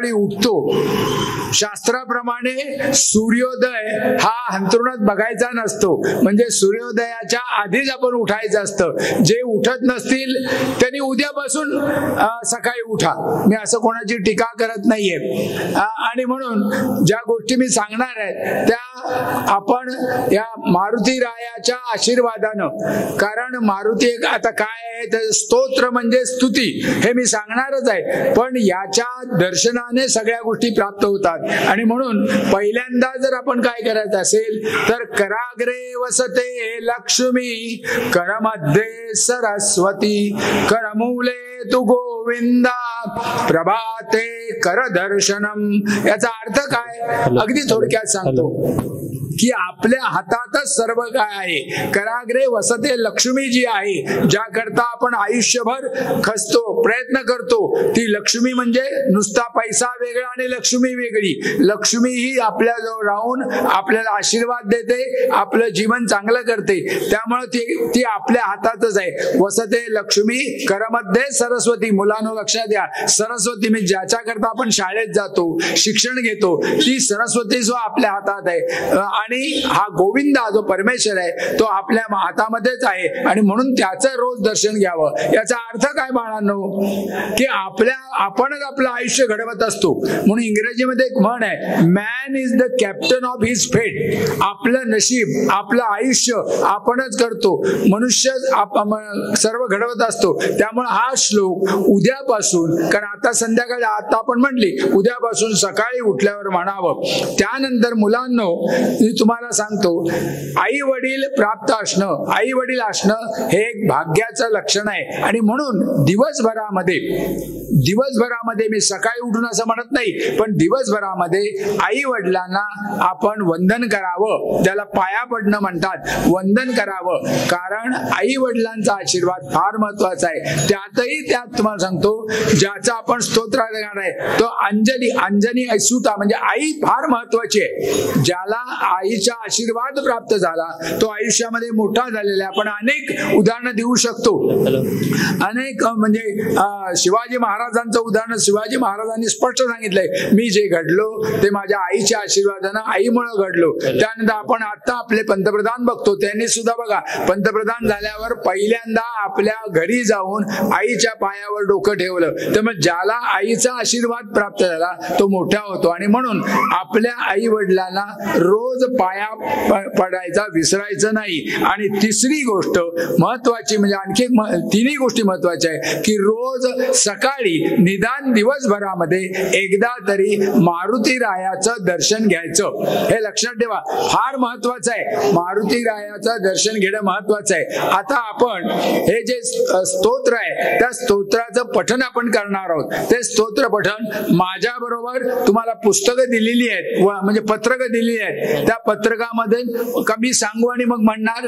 ज्यावेळी उठतो, शास्त्राप्रमाणे सूर्योदय हा अंथरुणात बघायचा नसतो, म्हणजे सूर्योदयाच्या आधीच आपण उठायचं असतं. जे उठत नसतील त्यांनी उद्यापासून सकाळी उठा. मी असं कोणाची टीका करत नाहीये. आणि म्हणून ज्या गोष्टी मी सांगणार आहे त्या आपण या मारुती रायाच्या आशीर्वादानं, कारण मारुती एक आता काय आहे तर स्तोत्र म्हणजे स्तुती, हे मी सांगणारच आहे, पण याच्या दर्शनाने सगळ्या गोष्टी प्राप्त होतात. आणि म्हणून पहिल्यांदा जर आपण काय करायचं असेल तर कराग्रे वसते लक्ष्मी, करमध्ये सरस्वती, करमूले तू गोविंदा, प्रभाते कर दर्शनम. याचा अर्थ काय अगदी थोडक्यात सांगतो की आपल्या हातातच सर्व काय आहे. कराग्रे वसते लक्ष्मी जी आहे, ज्या करता आपण आयुष्यभर खचतो, प्रयत्न करतो, ती लक्ष्मी म्हणजे नुसता पैसा वेगळा आणि लक्ष्मी वेगळी. लक्ष्मी ही आपल्या जवळ राहून आपल्याला आशीर्वाद देते, आपलं जीवन चांगलं करते, त्यामुळे ती आपल्या हातातच आहे. वसते लक्ष्मी, करमध्ये सरस्वती. मुलांनो लक्षात द्या, सरस्वती म्हणजे ज्याच्या करता आपण शाळेत जातो, शिक्षण घेतो, ती सरस्वती जो आपल्या हातात आहे. आणि हा गोविंदा जो परमेश्वर आहे तो आपल्या हातामध्येच आहे, आणि म्हणून त्याचं रोज दर्शन घ्यावं. याचा अर्थ काय बाळांनो, की आपणच आपलं आयुष्य घडवत असतो. म्हणून इंग्रजीमध्ये एक म्हण आहे, man is the captain of his फेट. आपलं नशीब, आपलं आयुष्य आपणच करतो. मनुष्य सर्व घडवत असतो. त्यामुळे हा श्लोक उद्यापासून, कारण आता संध्याकाळी आता आपण म्हटली, उद्यापासून सकाळी उठल्यावर म्हणावं. त्यानंतर मुलांनो तुम्हाला सांगतो, आई वडील प्राप्त असणं, आई वडील असणं हे एक भाग्याचं लक्षण आहे. आणि म्हणून दिवसभरामध्ये मी सकाळी उठून असं म्हणत नाही, पण दिवसभरामध्ये आई वडिलांना आपण वंदन करावं. त्याला पाया पडणं म्हणतात, वंदन करावं. कारण आई वडिलांचा आशीर्वाद फार महत्वाचा आहे. त्यात तुम्हाला सांगतो, ज्याचा आपण स्तोत्र करणार आहे तो अंजनी ऐसुता, म्हणजे आई फार महत्वाची आहे. ज्याला आईचा आशीर्वाद प्राप्त झाला तो आयुष्यामध्ये मोठा झालेला. आपण अनेक उदाहरणं देऊ शकतो. अनेक म्हणजे शिवाजी महाराजांचं उदाहरण शिवाजी महाराजांनी स्पष्ट सांगितलंय, मी जे घडलो ते माझ्या आईच्या आशीर्वादानं, आईमुळे घडलो. त्यानंतर आपण आता आपले पंतप्रधान बघतो, त्यांनी सुद्धा बघा पंतप्रधान झाल्यावर पहिल्यांदा आपल्या घरी जाऊन आईच्या पायावर डोकं ठेवलं. त्यामुळे ज्याला आईचा आशीर्वाद प्राप्त झाला तो मोठा होतो. आणि म्हणून आपल्या आई वडिलांना रोज पाया पडायचा विसरायचं नाही. आणि तिसरी गोष्ट महत्वाची, म्हणजे आणखी तिन्ही गोष्टी महत्वाच्या आहे, की रोज सकाळी निदान दिवसभरामध्ये एकदा तरी मारुती रायाचं दर्शन घ्यायचं. हे लक्षात ठेवा, फार महत्वाचं आहे. मारुती रायाचं दर्शन घेणं महत्वाचं आहे. आता आपण हे जे स्तोत्र आहे त्या स्तोत्राचं पठण आपण करणार आहोत. ते स्तोत्र पठण माझ्या बरोबर तुम्हाला पुस्तकं दिलेली आहेत, म्हणजे पत्रकं दिलेली आहेत. त्या पत्रकामध्ये कमी सांगू आणि मग म्हणणार.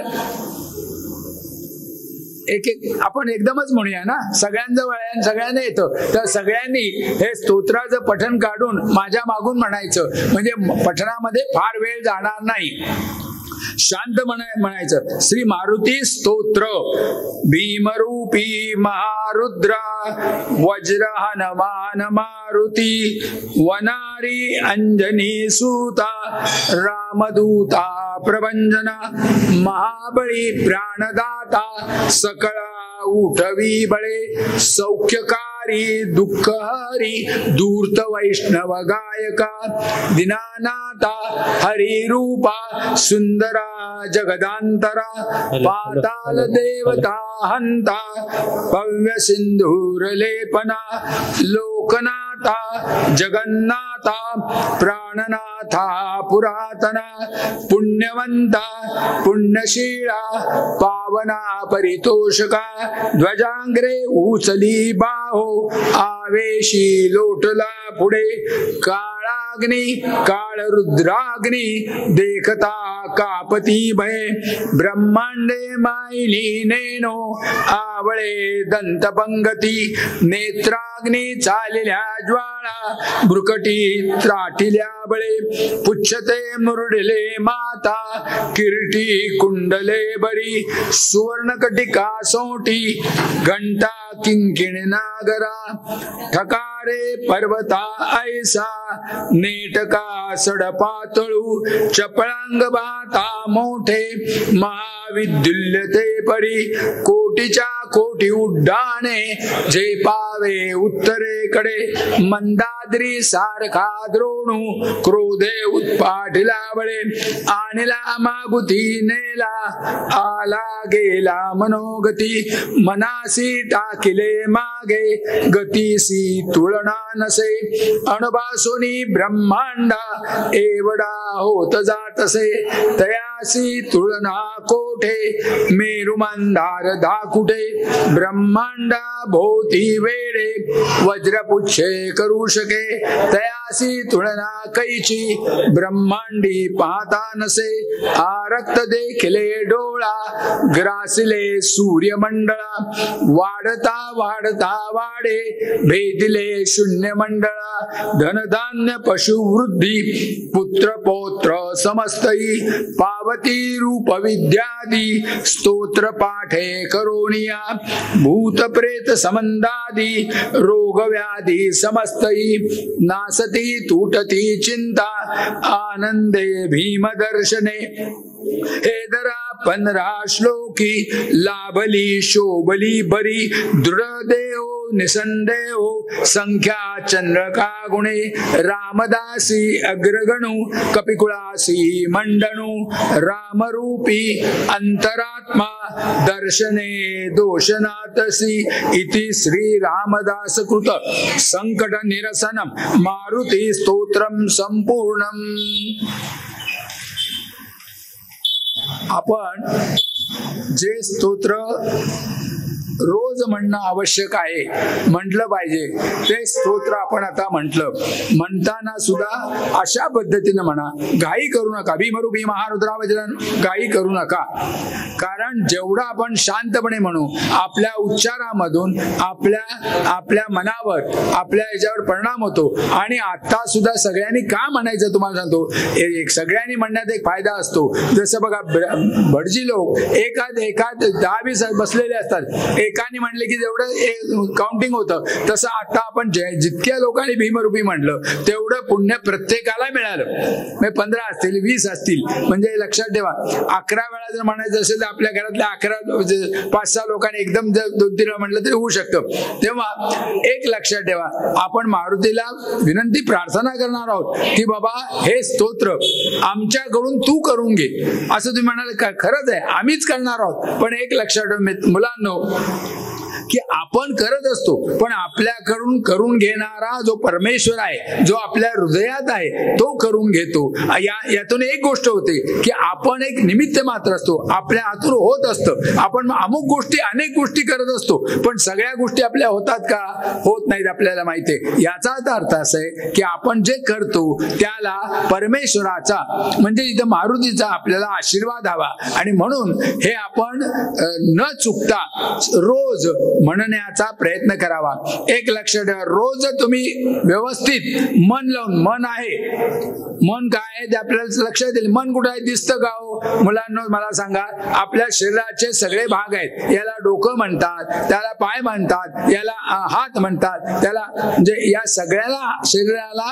एक आपण एकदमच म्हणूया ना, सगळ्यांजवळ आहे, सगळ्यांना येतं, तर सगळ्यांनी हे स्तोत्राचं पठण काढून माझ्या मागून म्हणायचं. म्हणजे पठणामध्ये फार वेळ जाणार नाही, शांत म्हणायचं. श्री मारुती स्तोत्र. भीमरूपी महारुद्रा, वज्र हनुमान मारुती, वनारी अंजनी सूता, रामदूता प्रभंजना, महाबळी प्राणदाता, सकळा उठवी बळे, सौख्यकारी दुःखहरी, धूर्त वैष्णव गायका, दीनानाथा हरिरूपा, सुंदरा जगदांतरा, पाताल देवता हंता, भव्य सिंधूर लेपना, लोकनाथा जगन्नाथा, प्राणनाथा पुरातना, पुण्यवंता पुण्यशीला, पावना परितोषका, ध्वजांग्रे उचली बाहो, आवेशी लोटला पुढे, काळाग्नी काळ रुद्राग्नी, देखता कापती भय, ब्रह्मांडे मायली नेनो, आवळे दंतपंगती, नेत्राग्नी चालल्या ज्वाळा, माळा भ्रुकटी त्राटिल्या बळे पुच्छते मुरडिले माता किरीटी कुंडले बरी सुवर्ण कटिका सोटी घंटा किंकिणी नागरा ठकारे पर्वता ऐसा नेटका सडपातळू चपळांग बाता मोठे महाविद्युल्य ते परी कोटीच्या कोटी उड्डाणे जे पावे उत्तरेकडे मंदाद्री सारखा द्रोणू क्रोधे उत्पाटिला बळे आणला मागुती नेला आला गेला मनोगती मनासी टाकिले मागे गतीसी तुलना नसे अणुबासुनी ब्रह्मांडा एवढा होत जातसे तयासी तुलना कोठे मेरु मंदार दाकुटे ब्रह्मांडा भोवती वेडे वज्रपुच्छे करू शके तयासी तुलना कैची ब्रह्मांडी पाहता नसे आरक्त देखिले डोळा ग्रासिले सूर्यमंडळा वाढता वाढता वाढे भेदिले शून्य मंडळा धनधान्य पशुवृद्धी पुत्र पौत्र समस्तई पावती रूप विद्यादी स्तोत्र पाठे करोनिया भूत प्रेत समंदादी रोग व्याधी समस्तई नासती तुटती चिंता आनंदे भीम दर्शने हे दरा 15 श्लोकी लाभली शोभली बरी दृढदेव निसंदेह संख्या चंद्रका गुणे रामदासी अग्रगणु कपिकुळासी मंडणु रामरूपी अंतरात्मा दर्शने दोषनातसी इति श्री रामदास कृत संकट निरसनम मारुती स्तोत्रम संपूर्णम. आपण जे स्तोत्र रोज म्हणणं आवश्यक आहे, म्हटलं पाहिजे ते स्तोत्र आपण आता म्हटलं. म्हणताना सुद्धा अशा पद्धतीने म्हणा, घाई करू नका. भीमरूपी महारुद्रा वज्रन घाई करू नका. कारण जेवढा आपण शांतपणे म्हणू आपल्या उच्चारामधून आपल्या मनावर आपल्या याच्यावर परिणाम होतो. आणि आता सुद्धा सगळ्यांनी का म्हणायचं तुम्हाला सांगतो, सगळ्यांनी म्हणण्यात एक फायदा असतो. जसं बघा भटजी लोक एकाद 10-20 बसलेले असतात, एकाने म्हणले की जेवढं काउंटिंग होतं तसं आता आपण जितक्या लोकांनी भीमरूपी म्हणलं तेवढं पुण्य प्रत्येकाला मिळालं. म्हणजे 15 असतील 20 असतील म्हणजे लक्षात ठेवा. 11 वेळा जर म्हणायचं असेल तर आपल्या घरातल्या 5-6 लोकांनी एकदम जर 2-3 वेळा म्हटलं तरी होऊ शकतं. तेव्हा एक लक्षात ठेवा, आपण मारुतीला विनंती प्रार्थना करणार आहोत की बाबा हे स्तोत्र आमच्याकडून तू करून घे. असं तुम्ही म्हणाल का? खरंच आहे, आम्हीच करणार आहोत. पण एक लक्षात ठेवा मुलांनो की आपण करत असतो, पण आपल्याकडून करून घेणारा जो परमेश्वर आहे, जो आपल्या हृदयात आहे, तो करून घेतो. यातून एक गोष्ट होते की आपण एक निमित्त मात्र असतो. आपल्या हातून होत असतं. आपण अमुक गोष्टी अनेक गोष्टी करत असतो, पण सगळ्या गोष्टी आपल्या होतात का? होत नाहीत, आपल्याला माहिती आहे. याचाच अर्थ असा आहे की आपण जे करतो त्याला परमेश्वराचा म्हणजे इथं मारुतीचा आपल्याला आशीर्वाद हवा. आणि म्हणून हे आपण न चुकता रोज म्हणण्याचा प्रयत्न करावा. एक लक्षात ठेवा, रोज तुम्ही व्यवस्थित मन लावून, मन आहे, मन काय आहे ते आपल्याला लक्षात येईल. मन कुठं आहे? दिसतं का हो मुलांना? मला सांगा. आपल्या शरीराचे सगळे भाग आहेत. याला डोकं म्हणतात, त्याला पाय म्हणतात, याला हात म्हणतात, त्याला म्हणजे या सगळ्याला शरीराला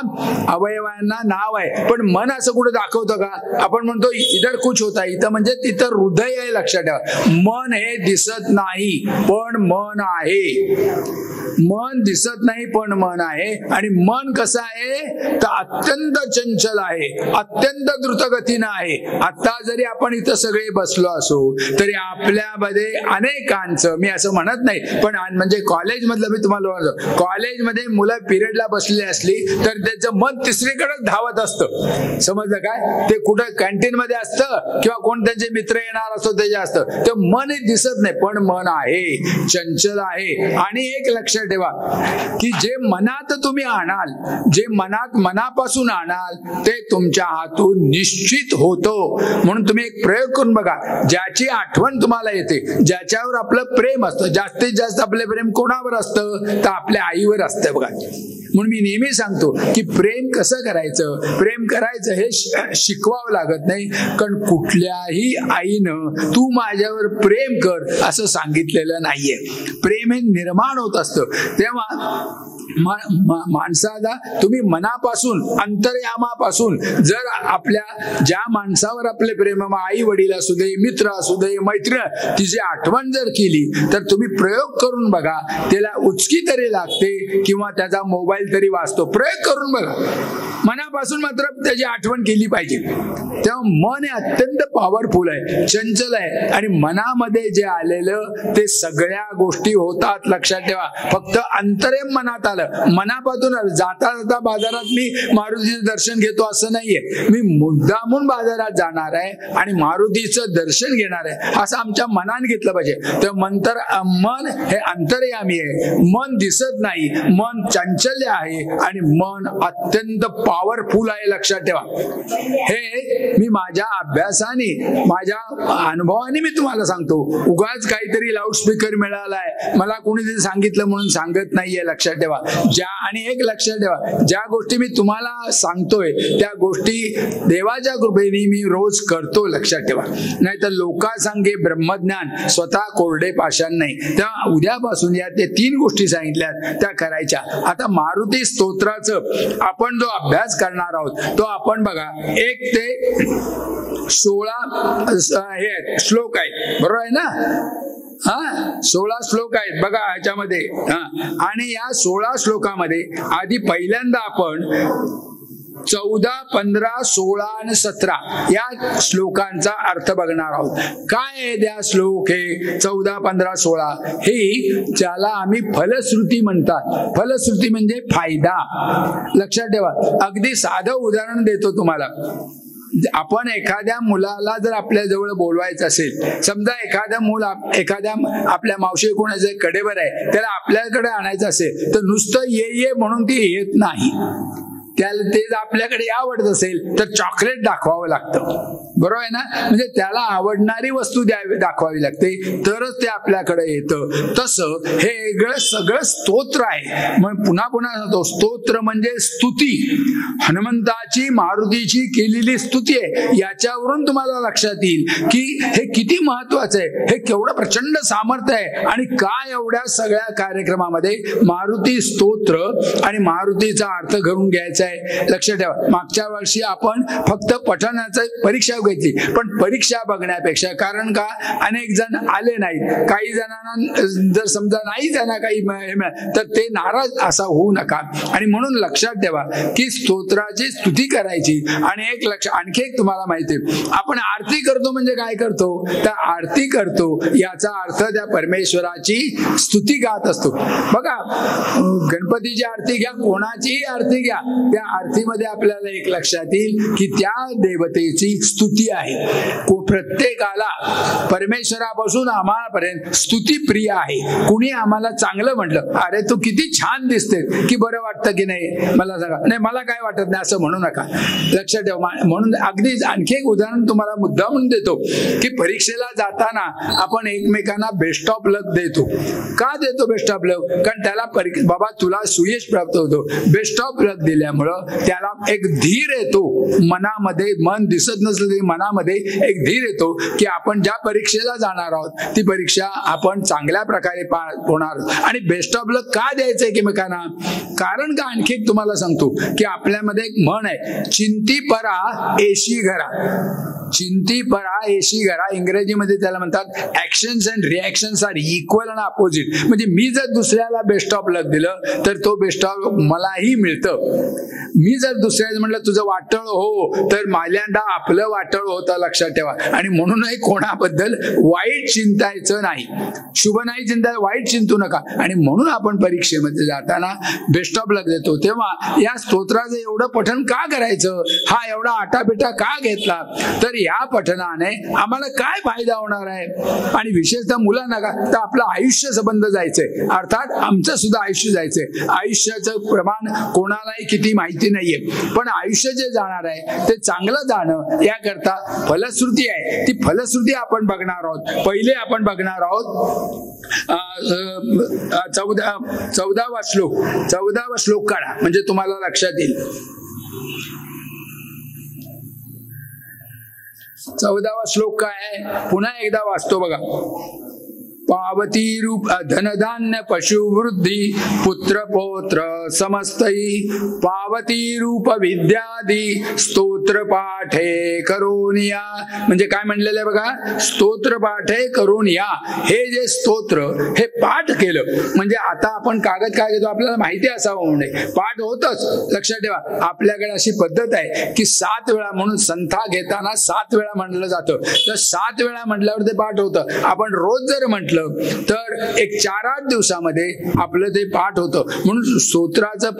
अवयवांना नाव आहे. पण मन असं कुठं दाखवतं का? आपण म्हणतो इधर कुछ होता, इथं म्हणजे तिथं हृदय आहे. लक्षात ठेवा, मन हे दिसत नाही पण मन आहे. मन दिसत नाही पण मन आहे. आणि मन कसं आहे तर अत्यंत चंचल आहे, अत्यंत द्रुतगतीनं आहे. आता जरी आपण इथं सगळे बसलो असो तरी आपल्यामध्ये अनेकांचं, मी असं म्हणत नाही पण म्हणजे कॉलेजमधलं मी तुम्हाला कॉलेजमध्ये मुलं पिरियडला बसलेली असली तर त्याचं मन तिसरीकडे धावत असतं. समजलं काय? ते कुठं कॅन्टीन मध्ये असतं किंवा कोण त्यांचे मित्र येणार असतो त्याच्या असतं. ते मन दिसत नाही पण मन आहे, चंचल आहे. आणि एक लक्षात ठेवा की जे मनात तुम्ही आणाल, जे मनापासून आणाल ते तुमच्या हातून निश्चित होतो. म्हणून तुम्ही एक प्रयोग करून बघा. ज्याची आठवण तुम्हाला येते, ज्याच्यावर आपलं प्रेम असतं, जास्तीत जास्त आपले प्रेम कोणावर असतं तर आपल्या आईवर असतं. बघा म्हणून मी नेहमी सांगतो की प्रेम कसं करायचं, प्रेम करायचं हे शिकवावं लागत नाही. कारण कुठल्याही आईनं तू माझ्यावर प्रेम कर असं सांगितलेलं नाहीये. प्रेम हे निर्माण होत असतं. तेव्हा माणसाला तुम्ही मनापासून, अंतर्यामापासून जर आपल्या ज्या माणसावर आपले प्रेम, आई वडील असू दे, मित्र असू दे, मैत्रीण, तिची आठवण जर केली तर तुम्ही प्रयोग करून बघा. त्याला उचकी तरी लागते किंवा त्याचा मोबाईल तरी वाचतो. प्रयोग करून बघा. मनापासून मात्र त्याची आठवण केली पाहिजे. तेव्हा मन हे अत्यंत पॉवरफुल आहे, चंचल आहे. आणि मनामध्ये जे आलेलं ते सगळ्या गोष्टी होतात. लक्षात ठेवा. फक्त अंतरेम मनात आलं, मनापासून जाता जाता बाजारात मी मारुतीचं दर्शन घेतो असं नाहीये. मी मुद्दामून बाजारात जाणार आहे आणि मारुतीचं दर्शन घेणार आहे असं आमच्या मनाने घेतलं पाहिजे. तर मन हे अंतर्यामी आहे. मन दिसत नाही, मन चंचल्य आहे आणि मन अत्यंत पॉवरफुल आहे. लक्षात ठेवा. हे मी माझ्या अभ्यासाने, माझ्या अनुभवाने मी तुम्हाला सांगतो. उगाच काहीतरी लाऊडस्पीकर मिळालाय मला कोणीतरी सांगितलं म्हणून सांगत नाहीये. लक्षात ठेवा. आणि एक लक्षात ठेवा, ज्या गोष्टी मी तुम्हाला सांगतोय त्या गोष्टी देवाच्या कृपेने मी रोज करतो. लक्षात ठेवा. नाही तर लोकांसांगे ब्रह्मज्ञान, स्वतः कोरडे पाषाण नाही. तेव्हा उद्यापासून या ते 3 गोष्टी सांगितल्यात त्या करायच्या. आता मारुती स्तोत्राचं आपण जो अभ्यास करणार आहोत तो आपण बघा 1 ते 16 हे श्लोक आहेत. बरोबर आहे ना? 16 श्लोक आहेत बघा ह्याच्यामध्ये. आणि या 16 श्लोकामध्ये आधी पहिल्यांदा आपण 14, 15, 16 आणि 17 या श्लोकांचा अर्थ बघणार आहोत. काय आहे त्या श्लोक हे 14, 15, 16 हे ज्याला आम्ही फलश्रुती म्हणतात. फलश्रुती म्हणजे फायदा. लक्षात ठेवा. अगदी साधं उदाहरण देतो तुम्हाला. आपण एखाद्या मुलाला जर आपल्या जवळ बोलवायचं असेल, समजा एखाद्या मूल एखाद्या आपल्या मावशी कोणाचे कडेवर आहे त्याला आपल्याकडे आणायचं असेल तर नुसतं ये म्हणून ती येत नाही. त्याला ते आपल्याकडे आवडत असेल तर चॉकलेट दाखवावं लागतं. बरोबर आहे ना? म्हणजे त्याला आवडणारी वस्तू दाखवावी लागते तरच ते आपल्याकडे येतं. तसं हे सगळं स्तोत्र आहे. मग पुन्हा सांगतो, स्तोत्र म्हणजे स्तुती. हनुमंताची, मारुतीची केलेली स्तुती आहे. याच्यावरून तुम्हाला लक्षात येईल की हे किती महत्वाचं आहे, हे केवढं प्रचंड सामर्थ्य आहे आणि काय एवढ्या सगळ्या कार्यक्रमामध्ये मारुती स्तोत्र आणि मारुतीचा अर्थ घडून घ्यायचा. लक्षात ठेवा. मागच्या वर्षी आपण फक्त पठणाची परीक्षा घेतली, पण परीक्षा बघण्यापेक्षा, कारण का अनेक जण आले नाहीत, काही जणांना जर समजा नाही त्यांना काही तर ते नाराज असा होऊ नका. आणि म्हणून लक्षात ठेवा की स्तोत्राची स्तुती करायची. आणि आणखी एक तुम्हाला माहिती आहे, आपण आरती करतो म्हणजे काय करतो, तर आरती करतो याचा अर्थ त्या परमेश्वराची स्तुती गात असतो. बघा, गणपतीची आरती घ्या, कोणाचीही आरती घ्या, त्या आरतीमध्ये आपल्याला एक लक्षात येईल की त्या देवतेची स्तुती आहे. प्रत्येकाला परमेश्वरापासून आम्हापर्यंत स्तुती प्रिय आहे. कुणी आम्हाला चांगलं म्हटलं, अरे तू किती छान दिसते, की बरं वाटतं की नाही, मला सांगा. नाही, मला काय वाटत नाही असं म्हणू नका. लक्षात ठेवा. म्हणून अगदी आणखी एक उदाहरण तुम्हाला मुद्दामून देतो की परीक्षेला जाताना आपण एकमेकांना बेस्ट ऑफ लक देतो. का देतो बेस्ट ऑफ लक? कारण त्याला बाबा तुला सुयश प्राप्त होतो. बेस्ट ऑफ लक दिल्यामुळं त्याला एक धीर येतो मनामध्ये. मन दिसत नसलं तरी मनामध्ये एक धीर येतो की आपण ज्या परीक्षेला जाणार आहोत ती परीक्षा आपण चांगल्या प्रकारे होणार. आणि बेस्ट ऑफ लक का द्यायचं एकमेकांना? कारण का आणखी एक तुम्हाला सांगतो की आपल्यामध्ये एक म्हण आहे, चिंती परा एशी घरा. चिंती परा एशी घरा, इंग्रजीमध्ये त्याला म्हणतात actions and reactions are equal and opposite. म्हणजे मी जर दुसऱ्याला बेस्ट ऑफ लक दिलं तर तो बेस्ट ऑफ मलाही मिळतं. मी जर दुसऱ्याला म्हटलं तुझं वाटळ हो, तर माझ्यांदा आपलं वाटळ होतं. लक्षात ठेवा. आणि म्हणूनही कोणाबद्दल वाईट चिंतायचं नाही, शुभ नाही चिंता, वाईट चिंतू नका. आणि म्हणून आपण परीक्षेमध्ये जाताना बेस्ट ऑफ लक देतो. तेव्हा या स्तोत्राचं एवढं पठण का करायचं, हा एवढा आटापिटा का घेतला, तर या पठणाने आम्हाला काय फायदा होणार आहे. आणि विशेषतः मुलांना का, तर आपलं आयुष्य संबंध जायचंय, अर्थात आमचं सुद्धा आयुष्य जायचंय. आयुष्याचं प्रमाण कोणालाही किती माहिती नाहीये, पण आयुष्य जे जाणार आहे ते चांगलं जाणं याकरता फलश्रुती आहे. ती फलश्रुती आपण बघणार आहोत. पहिले आपण बघणार आहोत 14वा श्लोक काढा म्हणजे तुम्हाला लक्षात येईल. 14वा श्लोक काय आहे पुन्हा एकदा वाचतो बघा. पावती रूप धनधान्य पशुवृद्धी पुत्र पौत्र समस्तई पावती रूप विद्यादी स्तोत्र पाठे करोनिया. म्हणजे काय म्हणलेलं आहे बघा, स्तोत्र पाठे करोनिया. हे जे स्तोत्र हे पाठ केलं म्हणजे आता आपण कागद काय घेतो आपल्याला माहिती असावं म्हणजे पाठ होतच. लक्षात ठेवा आपल्याकडे अशी पद्धत आहे की 7 वेळा म्हणून संथा घेताना 7 वेळा म्हटलं जातं. तर 7 वेळा म्हटल्यावर ते पाठ होतं. आपण रोज जर म्हटलं तर एक 4-8 दिवसामध्ये आपलं ते पाठ होतं. म्हणून स्तोत्राचं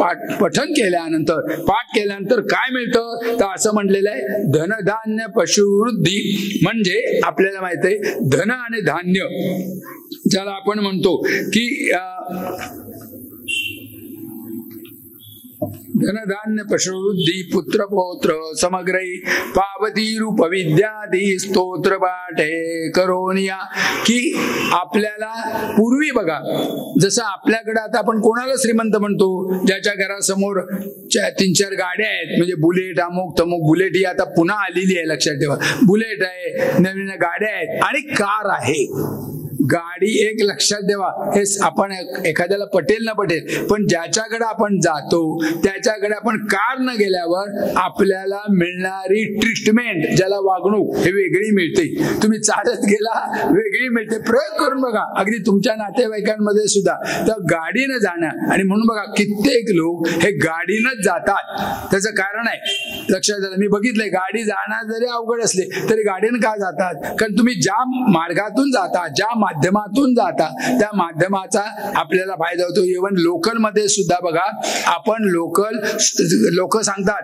पठन केल्यानंतर काय मिळतं तर असं म्हटलेलं आहे धनधान्य पशुवृद्धी. म्हणजे आपल्याला माहित आहे धन आणि धान्य ज्याला आपण म्हणतो की धनधान्य पशुवृद्धी पुत्र पौत्र समग्रही पावती रूप विद्यादी स्तोत्र पाठे करोनिया. की आपल्याला पूर्वी बघा जसं आपल्याकडे आता आपण कोणाला श्रीमंत म्हणतो ज्याच्या घरासमोर 3-4 गाड्या आहेत म्हणजे बुलेट अमुक तमुक. बुलेट ही आता पुन्हा आलेली आहे लक्षात ठेवा. बुलेट आहे, नवीन गाड्या आहेत आणि कार आहे. गाडी एक लक्षात ठेवा हे आपण एखाद्याला पटेल ना पटेल पण ज्याच्याकडे आपण जातो त्याच्याकडे आपण कार न गेल्यावर आपल्याला मिळणारी ट्रीटमेंट ज्याला वागणूक हे वेगळी मिळते. तुम्ही चालत गेला वेगळी मिळते. प्रयोग करून बघा अगदी तुमच्या नातेवाईकांमध्ये सुद्धा तर गाडीनं जाणं. आणि म्हणून बघा कित्येक लोक हे गाडीनंच जातात. त्याचं कारण आहे लक्षात आलं. मी बघितलंय गाडी जाणार जरी अवघड असले तरी गाडीनं का जातात कारण तुम्ही ज्या मार्गातून जाता ज्या माध्यमातून जाता त्या माध्यमाचा आपल्याला फायदा होतो. इव्हन लोकल मध्ये सुद्धा बघा आपण लोक सांगतात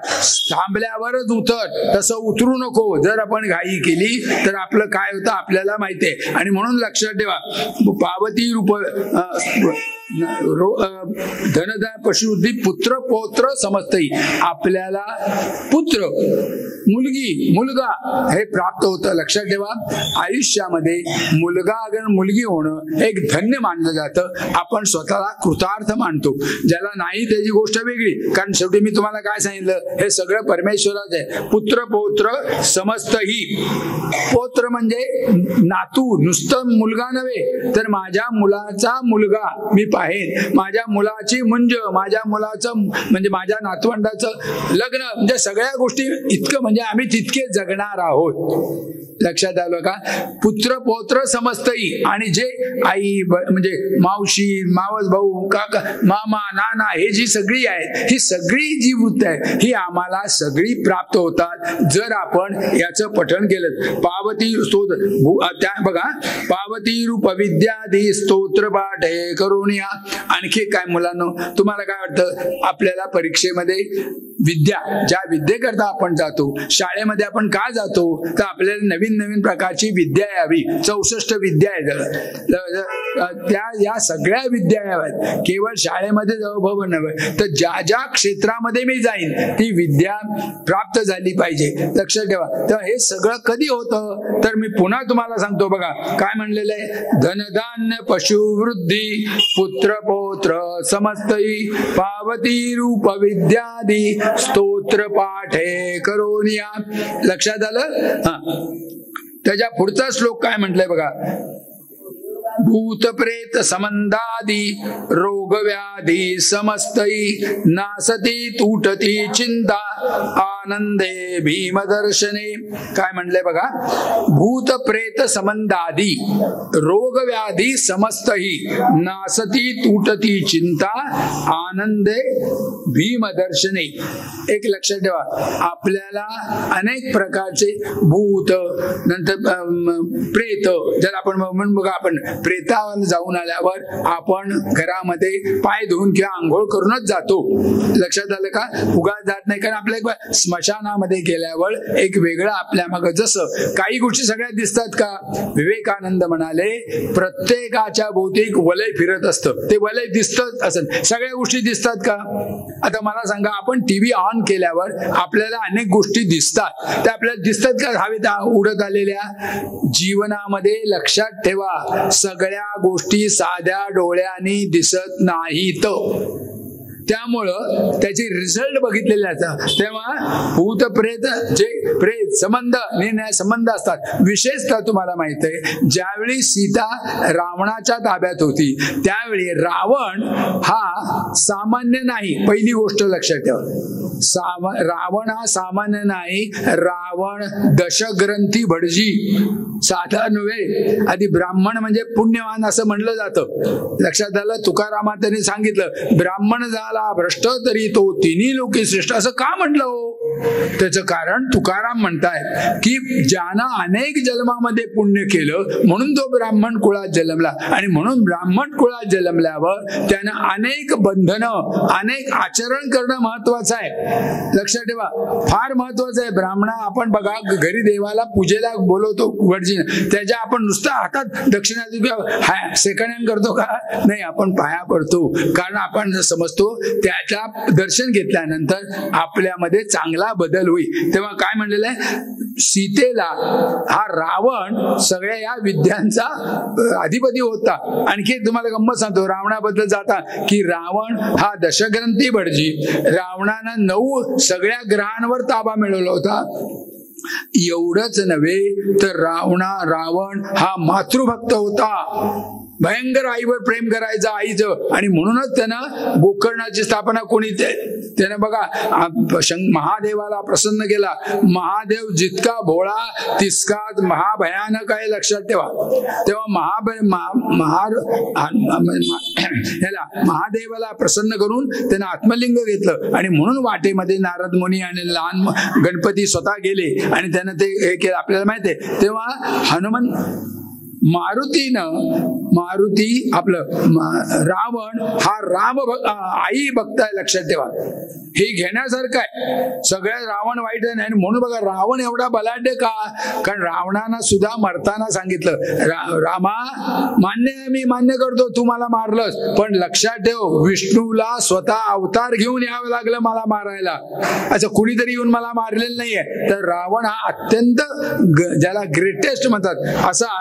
थांबल्यावरच उतर तसं उतरू नको. जर आपण घाई केली तर आपलं काय होतं आपल्याला माहितीये. आणि म्हणून लक्षात ठेवा पावती रूप धनधान्य पशुवृद्धी पुत्र पौत्र समजतही. आपल्याला पुत्र मुलगी मुलगा हे प्राप्त होतं. लक्षात ठेवा आयुष्यामध्ये मुलगा अगर मुलगी होणं एक धन्य मानलं जातं. आपण स्वतःला कृतार्थ मानतो. ज्याला नाही त्याची गोष्ट वेगळी कारण शेवटी मी तुम्हाला काय सांगितलं हे सगळं परमेश्वराचं आहे. पुत्र पौत्र समस्तही. पौत्र म्हणजे नातू नुसतं मुलगा नव्हे तर माझ्या मुलाचा मुलगा मी पाहेन. माझ्या मुलाची मुंज माझ्या मुलाचं म्हणजे माझ्या नातवंडाचं लग्न म्हणजे सगळ्या गोष्टी इतकं म्हणजे आम्ही तितके जगणार आहोत. लक्षात आलं का. पुत्र पौत्र समजतही. आणि जे आई म्हणजे मावशी मावस भाऊ काका मामा नाना हे जी सगळी आहे ही सगळी जी वृत्त आहे ही आम्हाला सगळी प्राप्त होतात जर आपण याचं पठण केलं. पावती स्तोत्र त्या बघा पावती रूप विद्यादी स्तोत्र पाठ हे करून या. आणखी काय मुलांनो तुम्हाला काय वाटतं आपल्याला परीक्षेमध्ये विद्या ज्या विद्येकरता आपण जातो शाळेमध्ये आपण का जातो तर आपल्याला नवीन प्रकारची विद्या यावी. 64 विद्या आहेत त्या या सगळ्या विद्या याव्यात. केवळ शाळेमध्ये जाऊ नव्हे तर ज्या ज्या क्षेत्रामध्ये मी जाईन ती विद्या प्राप्त झाली पाहिजे. लक्षात ठेवा. तर हे सगळं कधी होतं तर मी पुन्हा तुम्हाला सांगतो बघा काय म्हणलेलं आहे धनधान्य पशुवृद्धी पुत्र पौत्र समस्तही पावती रूप विद्यादी स्तोत्र पाठे करोनिया. लक्षात आलं. त्याच्या पुढचा श्लोक काय म्हटलंय बघा भूत प्रेत समंदादी रोग व्याधी समस्तई नासती तुटती चिंता आनंदे भीमदर्शने. काय म्हणलंय बघा भूत प्रेत समंदादी रोग व्याधी समस्तही नासती तुटती चिंता आनंदे भीमदर्शने. एक लक्षात ठेवा, आपल्याला अनेक प्रकारचे भूत, नंतर प्रेत, ज्याला आपण म्हणून बघा, आपण प्रेतावर जाऊन आल्यावर आपण घरामध्ये पाय धुवून किंवा आंघोळ करूनच जातो. लक्षात आलं का? उगाच जात नाही. कारण आपल्या स्मशानामध्ये गेल्यावर एक वेगळं आपल्या मागं, जसं काही गोष्टी सगळ्या दिसतात का? विवेकानंद म्हणाले, प्रत्येकाच्या भोवती वलय फिरत असतं, ते वलय दिसतच असत. सगळ्या गोष्टी दिसतात का? आता मला सांगा, आपण टीव्ही ऑन केल्यावर आपल्याला अनेक गोष्टी दिसतात, त्या आपल्याला दिसतात का हवेत उडत आलेल्या? जीवनामध्ये लक्षात ठेवा, सगळ्या गोष्टी साध्या डोळ्यांनी दिसत नाहीत. त्यामुळं त्याची रिझल्ट बघितलेले असतात. तेव्हा भूत प्रेत, जे प्रेत संबंध संबंध असतात. विशेषतः तुम्हाला माहित आहे, ज्यावेळी सीता रावणाच्या ताब्यात होती त्यावेळी रावण हा सामान्य नाही. पहिली गोष्ट लक्षात ठेवा, रावण हा सामान्य नाही. रावण दशग्रंथी भटजी, साधा नव्हे. आधी ब्राह्मण म्हणजे पुण्यवान असं म्हणलं जातं. लक्षात आलं? तुकारामात त्यांनी सांगितलं, ब्राह्मण झाला भ्रष्ट तरी तो तिन्ही लोकी श्रेष्ठ. असं का म्हटलं हो? त्याचं कारण तुकाराम म्हणतायत की ज्यानं अनेक जन्मामध्ये पुण्य केलं म्हणून तो ब्राह्मण कुळात जन्मला, आणि म्हणून ब्राह्मण कुळात जन्मल्यावर त्यानं अनेक बंधनं, अनेक आचरण करणं महत्वाचं आहे. लक्षात ठेवा, फार महत्वाचं आहे. ब्राह्मणा आपण बघा, घरी देवाला पूजेला बोलवतो वडजीनं, त्याच्या आपण नुसतं हातात दक्षिणा सेकंड हँड करतो का? नाही, आपण पाया पडतो. कारण आपण समजतो त्याच्या दर्शन घेतल्यानंतर आपल्यामध्ये चांगला बदल होईल. तेव्हा काय म्हणलेलं आहे, सीतेला हा रावण सगळ्या या विद्यांचा अधिपती होता. आणखी तुम्हाला गंमत सांगतो रावणाबद्दल जाता, की रावण हा दशग्रंथी भटजी. रावणानं 9 सगळ्या ग्रहांवर ताबा मिळवला होता. एवढंच नव्हे तर रावण हा मातृभक्त होता. भयंकर आईवर प्रेम करायचं आईचं, आणि म्हणूनच त्यानं गोकर्णाची स्थापना कोणी त्यानं बघा महादेवाला प्रसन्न केला. महादेव जितका भोळा तितका महाभयानक आहे. लक्षात ठेवा. तेव्हा महादेवाला प्रसन्न करून त्यानं आत्मलिंग घेतलं, आणि म्हणून वाटेमध्ये नारद मुनी आणि लहान गणपती स्वतः गेले आणि त्यानं ते हे केलं. आपल्याला माहिती आहे. तेव्हा हनुमान मारुती आपलं रावण हा राम आई भक्त आहे. लक्षात ठेवा, हे घेण्यासारखं आहे. सगळ्या रावण वाईट आहे, आणि म्हणून बघा रावण एवढा बलाढ्य का? कारण रावणानं सुद्धा मरताना सांगितलं, रामा मी मान्य करतो तू मला मारलंस, पण लक्षात ठेव विष्णूला स्वतः अवतार घेऊन यावं लागलं मला मारायला. असं कुणीतरी येऊन मला मारलेलं नाहीये. तर रावण हा अत्यंत ज्याला ग्रेटेस्ट म्हणतात असा,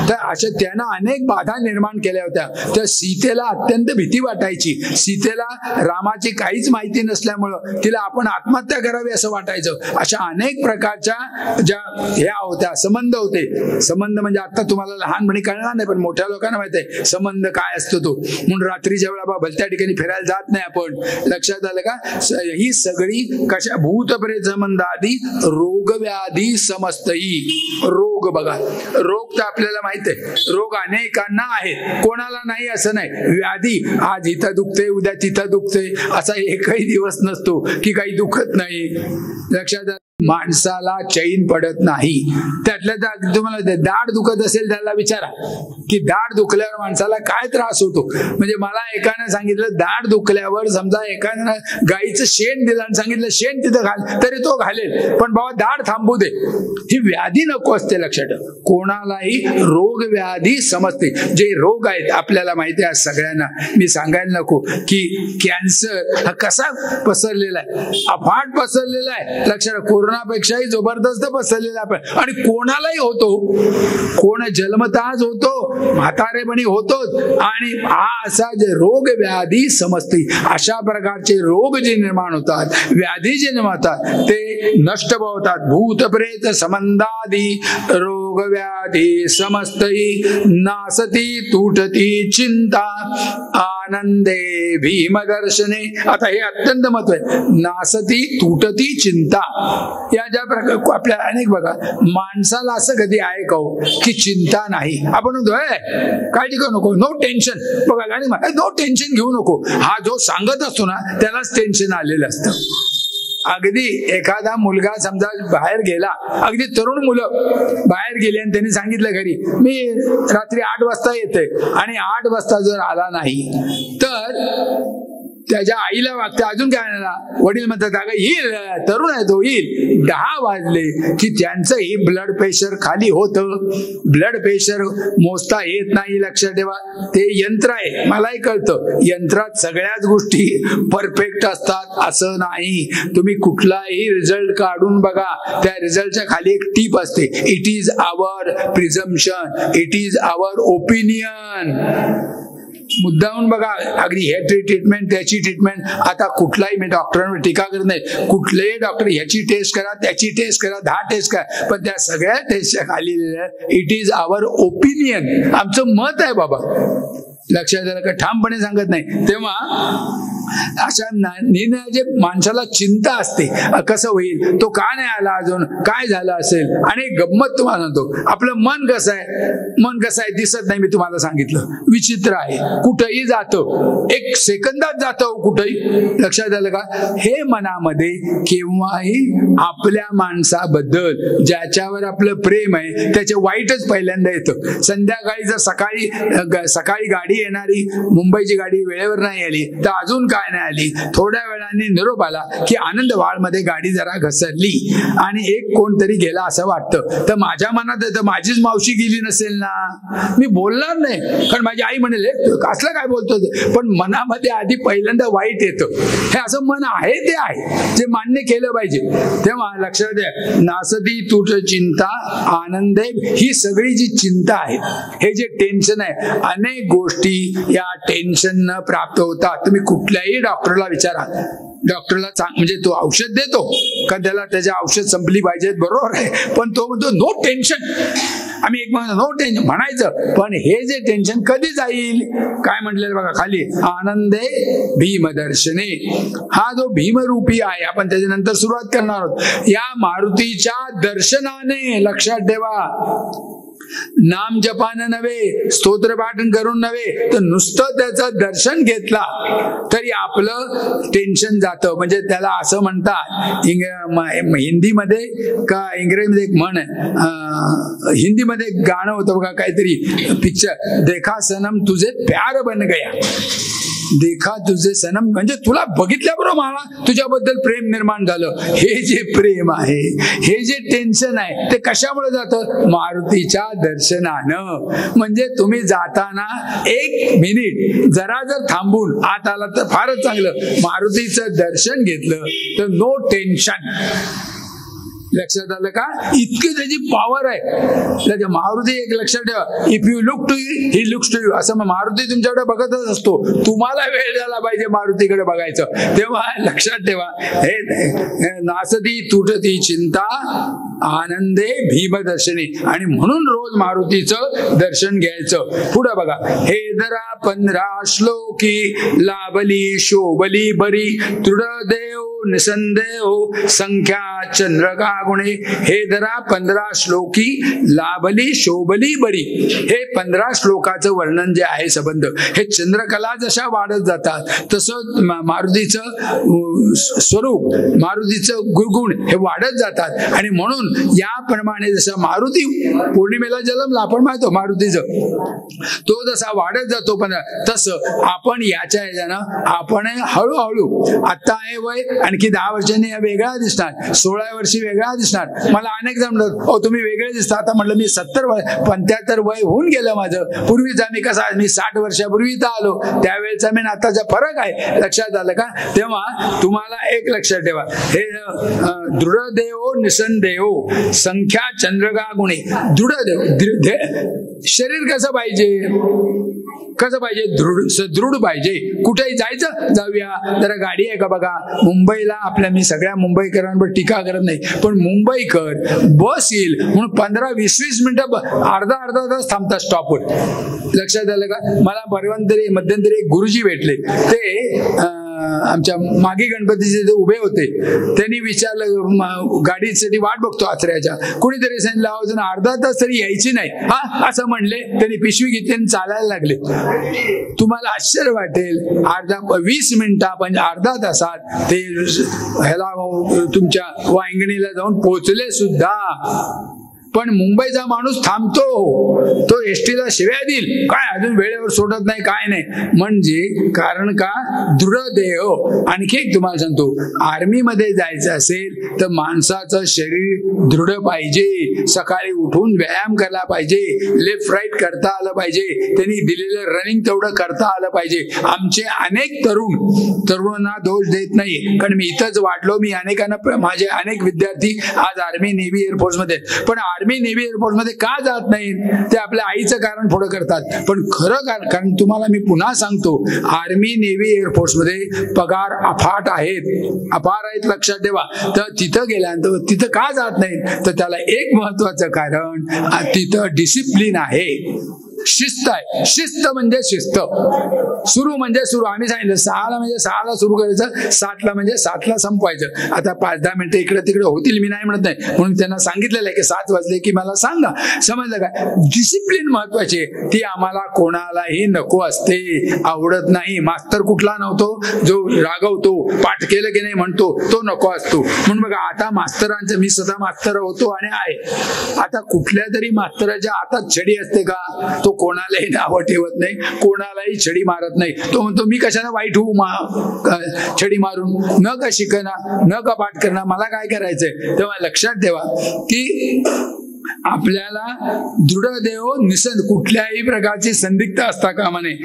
तर अशा त्यानं अनेक बाधा निर्माण केल्या होत्या. तर सीतेला अत्यंत भीती वाटायची. सीतेला रामाची काहीच माहिती नसल्यामुळं तिला आपण आत्महत्या करावी असं वाटायचं. अशा अनेक प्रकारच्या ज्या ह्या होत्या, संबंध होते. संबंध म्हणजे आता तुम्हाला लहानपणी कळणार नाही, पण मोठ्या लोकांना माहिती आहे संबंध काय असतो तो. म्हणून रात्रीच्या वेळा भलत्या ठिकाणी फिरायला जात नाही आपण. लक्षात आलं का? ही सगळी कशा भूतप्रेत संबंध आधी रोग व्याधी समजतही. रोग बघा, रोग तर आपल्याला माहित आहे, रोग अनेकांना आहेत, कोणाला नाही असं नाही. व्याधी आज इथं दुखते उद्या तिथं दुखते, असा एकही दिवस नसतो की काही दुखत नाही. लक्षात माणसाला चैन पडत नाही. त्यातल्या तुम्हाला दाढ दुखत असेल त्याला विचारा की दाढ दुखल्यावर माणसाला काय त्रास होतो. म्हणजे मला एकाने सांगितलं दाढ दुखल्यावर समजा एकाने गाईचं शेण दिलं आणि सांगितलं शेण तिथं घाल, तरी तो घालेल, पण बाबा दाढ थांबू दे. ही व्याधी नको असते. लक्षात कोणालाही रोग व्याधी समजते. जे रोग आहेत आपल्याला माहिती आहे सगळ्यांना. मी सांगायला नको की कॅन्सर हा कसा पसरलेला आहे, अफाट पसरलेला आहे. लक्षात कोरोनापेक्षाही जबरदस्त पसरलेला आहे, आणि कोणालाही होतो. कोण जन्मताच होतो, म्हातारेपणी होतो, आणि हा असा जे रोग व्याधी समजते. अशा प्रकारचे रोग जे निर्माण होतात, व्याधी जे निर्माण ते नष्ट होतात. भूत प्रेत संबंधादी रोग व्याधी समजतही नासती तुटती चिंता आनंदे भीमदर्शने. आता हे अत्यंत महत्व आहे. नासती तुटती चिंता. या ज्या प्रकार आपल्या अनेक बघा माणसाला असं कधी आहे का की चिंता नाही. आपण काळजी करू नको, नो टेन्शन. बघा आणि नो टेन्शन घेऊ नको, हा जो सांगत असतो ना त्यालाच टेन्शन आलेलं असतं. अगदी एखादा मुलगा समजा बाहेर गेला, अगदी तरुण मुलं बाहेर गेली आणि त्यांनी सांगितलं घरी मी रात्री 8 वाजता येते आणि 8 वाजता जर आला नाही तर त्याच्या आईला वागते अजून काय आला, वडील म्हणतात अगं येईल, तरुण आहे तो येईल. 10 वाजले की त्यांचंही ब्लड प्रेशर खाली होतं. ब्लड प्रेशर मोजता येत नाही, लक्षात ठेवा. ते यंत्र आहे, मलाही कळतं यंत्रात सगळ्याच गोष्टी परफेक्ट असतात असं नाही. तुम्ही कुठलाही रिझल्ट काढून बघा, त्या रिझल्टच्या खाली एक टीप असते, it is our presumption, it is our opinion. मुद्दाहून बघा, अगदी ह्याची ट्रीटमेंट त्याची ट्रीटमेंट. आता कुठलाही, मी डॉक्टरांवर टीका करत नाही, कुठलेही डॉक्टर ह्याची टेस्ट करा त्याची टेस्ट करा 10 टेस्ट करा, पण त्या सगळ्या टेस्टच्या खाली इट इज आवर ओपिनियन, आमचं मत आहे बाबा. लक्षात आलं का? ठामपणे सांगत नाही. तेव्हा अशा निर्णयाचे माणसाला चिंता असते, कसं होईल, तो का नाही आला अजून, काय झालं असेल. आणि गंमत तुम्हाला सांगतो, आपलं मन कसं आहे, मन कसं आहे दिसत नाही, मी तुम्हाला सांगितलं, विचित्र आहे. कुठंही जातं, 1 सेकंदात जातं कुठंही. लक्षात आलं का? हे मनामध्ये केव्हाही आपल्या माणसाबद्दल ज्याच्यावर आपलं प्रेम आहे त्याचे वाईटच पहिल्यांदा येतं. संध्याकाळी जर सकाळी गाडी येणारी, मुंबईची गाडी वेळेवर नाही आली तर अजून काय नाही आली, थोड्या वेळाने निरोप आला की आनंदवाळ मध्ये गाडी जरा घसरली आणि एक कोणतरी गेला असं वाटतं, तर माझ्या मनात येतं माझीच मावशी गेली नसेल ना, मी बोलणार नाही, कारण माझी आई म्हणेल कसलं काय बोलतो, पण मनामध्ये आधी पहिल्यांदा वाईट येतं. हे असं मन आहे ते आहे, जे मान्य केलं पाहिजे. तेव्हा लक्षात द्या, नासती तुझ चिंता आनंदे, ही सगळी जी चिंता आहे, हे जे टेन्शन आहे, अनेक गोष्टी या टेन्शन न प्राप्त होतात. तुम्ही कुठल्याही डॉक्टरला विचारा, डॉक्टरला म्हणजे तो औषध देतो का त्याला त्याचे औषध संपली पाहिजेत, बरोबर आहे, पण तो म्हणतो नो टेन्शन. आम्ही एक म्हणतो नो टेन्शन म्हणायचं, पण हे जे टेन्शन कधी जाईल, काय म्हटलेलं बघा खाली, आनंदे भीमदर्शने. हा जो भीमरूपी आहे, आपण त्याच्यानंतर सुरुवात करणार आहोत, या मारुतीच्या दर्शनाने. लक्षात ठेवा, नाम जपानं नव्हे, स्तोत्र पाठन करून नव्हे, तर नुसतं त्याचं दर्शन घेतला तरी आपलं टेन्शन जातं. म्हणजे त्याला असं म्हणतात हिंदीमध्ये का इंग्रजीमध्ये एक म्हण आहे, हिंदीमध्ये एक गाणं होतं बघा, काहीतरी पिक्चर, देखा सनम तुझे प्यार बन गया. देखा तुझे सनम म्हणजे तुला बघितल्याबरोबर मला तुझ्याबद्दल प्रेम निर्माण झालं. हे जे प्रेम आहे, हे जे टेन्शन आहे, ते कशामुळे जातं, मारुतीच्या दर्शनानं. म्हणजे तुम्ही जाताना 1 मिनिट जरा जर थांबून आत आला तर फारच चांगलं, मारुतीचं दर्शन घेतलं तर नो टेन्शन. लक्षात आलं का? इतकी त्याची पॉवर आहे. मारुती एक लक्षात ठेवा, if you look to he looks to you. असं मारुती तुमच्याकडे बघतच असतो, तुम्हाला वेळ झाला पाहिजे मारुतीकडे बघायचं. तेव्हा लक्षात ठेवा, हे नासती तुटती चिंता आनंदे भीमदर्शनी, आणि म्हणून रोज मारुतीचं दर्शन घ्यायचं. पुढे बघा, हे दरा 15 श्लोकी लाभली शोभली बरी, दृढदेव निसंदेह संख्या चंद्रका गुणे. हे दरा 15 श्लोकी लाभली शोभली बरी. हे 15 श्लोकाचं वर्णन जे आहे संबंध, हे चंद्रकला जशा वाढत जातात तसं मारुतीचं स्वरूप, मारुतीचं गुणगुण हे वाढत जातात. आणि म्हणून याप्रमाणे जसं मारुती पौर्णिमेला जन्मला, आपण माहितो मारुतीचं, तो जसा वाढत जातो, पण तसं आपण याच्या ह्याच्यानं आपण हळूहळू, आता आहे वय, आणखी 10 वर्षांनी वेगळा दिसणार, 16 वर्षी वेगळा दिसणार. मला अनेक जण म्हणतात तुम्ही वेगळे दिसता. आता म्हटलं मी 70 वय 75 वय होऊन गेलं माझं. पूर्वीचा मी कसा, मी 60 वर्षापूर्वी इथं आलो, त्यावेळेचा मी आताचा फरक आहे. लक्षात आलं का? तेव्हा तुम्हाला एक लक्षात ठेवा, हे दृढदेव निसंदेह संख्या चंद्रगा गुणे. दृढदेव शरीर कसं पाहिजे, कसं पाहिजे, सदृढ पाहिजे. कुठेही जायचं, जाऊया जरा गाडी आहे का बघा. मुंबईला आपल्या, मी सगळ्या मुंबईकरांवर टीका करत नाही, पण मुंबईकर बस येईल म्हणून 15-20 मिनिटं अर्धा तास थांबतात स्टॉपवर. लक्षात आलं का? मला मध्यंतरी एक गुरुजी भेटले, ते आमच्या मागे गणपतीचे जे उभे होते त्यांनी विचारलं, गाडीसाठी वाट बघतो आचऱ्याच्या, कोणीतरी सांगितलं अजून अर्धा तास तरी यायची नाही. हा असं म्हणले, त्यांनी पिशवी घेतली आणि चालायला लागले. तुम्हाला आश्चर्य वाटेल, 20 मिनिटा म्हणजे अर्धा तासात ते ह्याला तुमच्या वांगणीला जाऊन पोहोचले सुद्धा. पण मुंबईचा माणूस थांबतो, तो एसटीला शिव्या देईल, काय अजून वेळेवर सोडत नाही, काय नाही. म्हणजे कारण का दृढ देह. आणखी एक तुम्हाला सांगतो, आर्मीमध्ये जायचं असेल तर माणसाचं शरीर दृढ पाहिजे, सकाळी उठून व्यायाम करायला पाहिजे, लेफ्ट राईट करता आलं पाहिजे, त्यांनी दिलेलं रनिंग तेवढं करता आलं पाहिजे. आमचे अनेक तरुणांना दोष देत नाही, कारण मी इथंच वाढलो, मी अनेकांना, माझे अनेक विद्यार्थी आज आर्मी, नेव्ही, एअरफोर्स मध्ये, पण आर्मी, नेव्ही, एअरफोर्स मध्ये का जात नाही ते आपल्या आईचं कारण पुढे करतात. पण खरं कारण तुम्हाला मी पुन्हा सांगतो, आर्मी, नेव्ही, एअरफोर्स मध्ये पगार अफाट आहेत, लक्षात ठेवा. तर तिथं गेल्यानंतर तिथं का जात नाही, तर त्याला एक महत्वाचं कारण, तिथं डिसिप्लिन आहे, शिस्त आहे. शिस्त म्हणजे शिस्त, सुरू म्हणजे सुरू. आम्ही सांगितलं 6ला म्हणजे 6ला सुरू करायचं, 7ला म्हणजे 7ला संपवायचं. आता 5-10 मिनिटं इकडे तिकडे होतील, मी नाही म्हणत नाही, म्हणून त्यांना सांगितलेलं आहे की 7 वाजले की मला सांगा. समजलं काय? डिसिप्लिन महत्वाची, ती आम्हाला कोणालाही नको असते, आवडत नाही. मास्तर कुठला नव्हतो, जो रागवतो, पाठ केलं की नाही म्हणतो, तो नको असतो. म्हणून बघा, आता मास्तरांचं, मी स्वतः मास्तर होतो आणि आहे, आता कुठल्या तरी मास्तराच्या हातात छडी असते का? तो कोणालाही नावं ठेवत नाही, कोणालाही छडी मारत नाही. तो म्हणतो मी कशाला वाईट होऊ छडी मारून, न का शिकणार, न का पाठ करणार, मला काय करायचंय. तेव्हा लक्षात ठेवा की आपल्याला दृढ देह निसंद, कुठल्याही प्रकारची संदिग्ध असता कामा नये.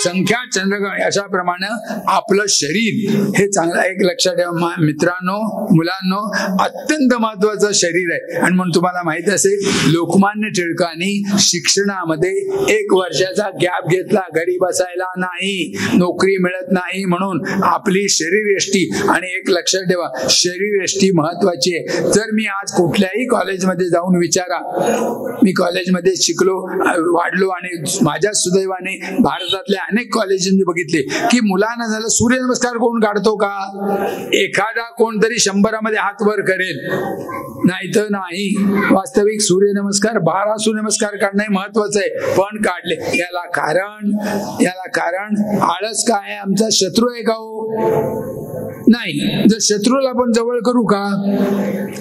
संख्या चंद्रगण अशाप्रमाणे आपलं शरीर हे चांगलं, एक लक्षात ठेवा मित्रांनो, मुलांनो, अत्यंत महत्वाचं शरीर आहे. आणि म्हणून तुम्हाला माहित असेल, लोकमान्य टिळकांनी शिक्षणामध्ये 1 वर्षाचा गॅप घेतला, घरी बसायला नाही, नोकरी मिळत नाही म्हणून. आपली शरीरयष्टी, आणि एक लक्षात ठेवा, शरीरयष्टी महत्वाची आहे. जर मी आज कुठल्याही कॉलेजमध्ये जाऊन विचारा, मी कॉलेजमध्ये शिकलो, वाढलो, आणि माझ्या सुदैवाने भारतातल्या अनेक कॉलेजांनी बघितले की मुलांना झालं सूर्यनमस्कार कोण काढतो का? एखादा कोणतरी 100मध्ये हात वर करेल, नाही तर नाही. वास्तविक सूर्यनमस्कार 12 सूर्यनमस्कार काढणे महत्वाचं आहे, पण काढले. याला कारण आळस काय, आमचा शत्रू आहे का हो? नाही. जर शत्रूला पण जवळ करू का?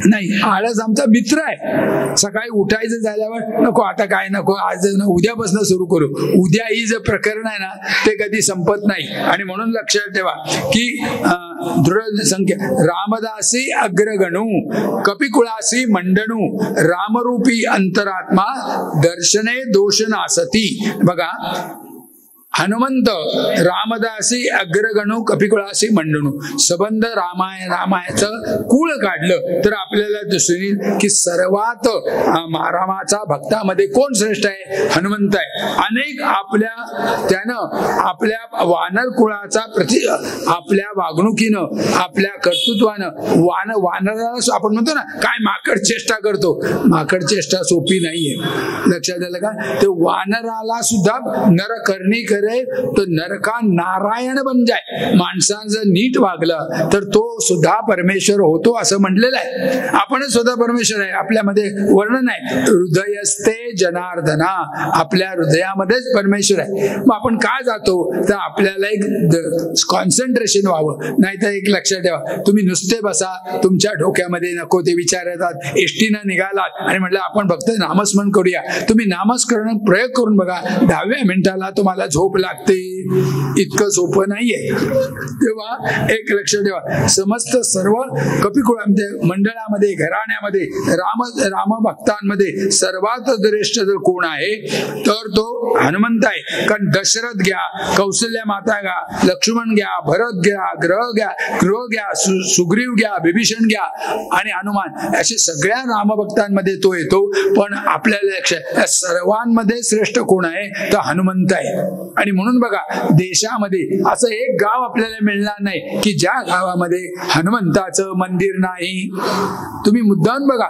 नाही. आळस आमचा मित्र आहे. सकाळी उठायचं झाल्यावर नको, आता काय नको, आज उद्यापासून सुरू करू. उद्या ही जे प्रकरण आहे ना, ते कधी संपत नाही. आणि म्हणून लक्षात ठेवा की दृढ संख्या, रामदासी अग्रगणू, कपिकुळासी मंडणू, रामरूपी अंतरात्मा, दर्शने दोष नासती. बघा, हनुमंत रामदासी अग्रगणू कपिकुळासी मंडणू, संबंध रामायचं कुळ काढलं तर आपल्याला दिसून येईल की सर्वात रामाचा भक्तामध्ये कोण श्रेष्ठ आहे? हनुमंत आहे. अनेक त्यानं आपल्या वानर कुळाचा आपल्या वागणुकीनं, आपल्या कर्तृत्वानं वानराला आपण म्हणतो ना, काय माकड चेष्टा करतो, माकड चेष्टा सोपी नाहीये. लक्षात आलं का? ते वानराला सुद्धा नरकर्णी करे तो नरका नारायण बन जाय. माणसानं जर नीट वागलं तर तो सुद्धा परमेश्वर होतो असं म्हटलेलं आहे. आपणच सुद्धा परमेश्वर आहे, आपल्यामध्ये वर्णन आहे, हृदयस्ते जनार्दना, आपल्या हृदयामध्येच परमेश्वर आहे. मग आपण का जातो तर आपल्याला एक कॉन्सन्ट्रेशन व्हावं. नाहीतर एक लक्षात ठेवा, तुम्ही नुसते बसा, तुमच्या डोक्यामध्ये नको ते विचार येतात. एसटीनं निघालात आणि म्हटलं आपण फक्त नामस्मरण करूया, तुम्ही नामस्मरण प्रयोग करून बघा, 10व्या मिनिटाला तुम्हाला झोप लागते. इतकं सोपं नाहीये. तेव्हा एक लक्षात ठेवा, समस्त सर्व कपिकुळामध्ये, मंडळामध्ये, घराण्यामध्ये, राम भक्तांमध्ये सर्वात श्रेष्ठ जर कोण आहे तर तो हनुमंत आहे. कारण दशरथ घ्या, कौशल्य माता घ्या, लक्ष्मण घ्या, भरत घ्या, ग्रह घ्या, सुग्रीव घ्या, विभीषण घ्या आणि हनुमान, असे सगळ्या रामभक्तांमध्ये तो येतो. पण आपल्याला लक्षात, सर्वांमध्ये श्रेष्ठ कोण आहे तर हनुमंत आहे. आणि म्हणून बघा, देशामध्ये असं एक गाव आपल्याला मिळणार नाही की ज्या गावामध्ये हनुमंताचं मंदिर नाही. तुम्ही मुद्दाम बघा,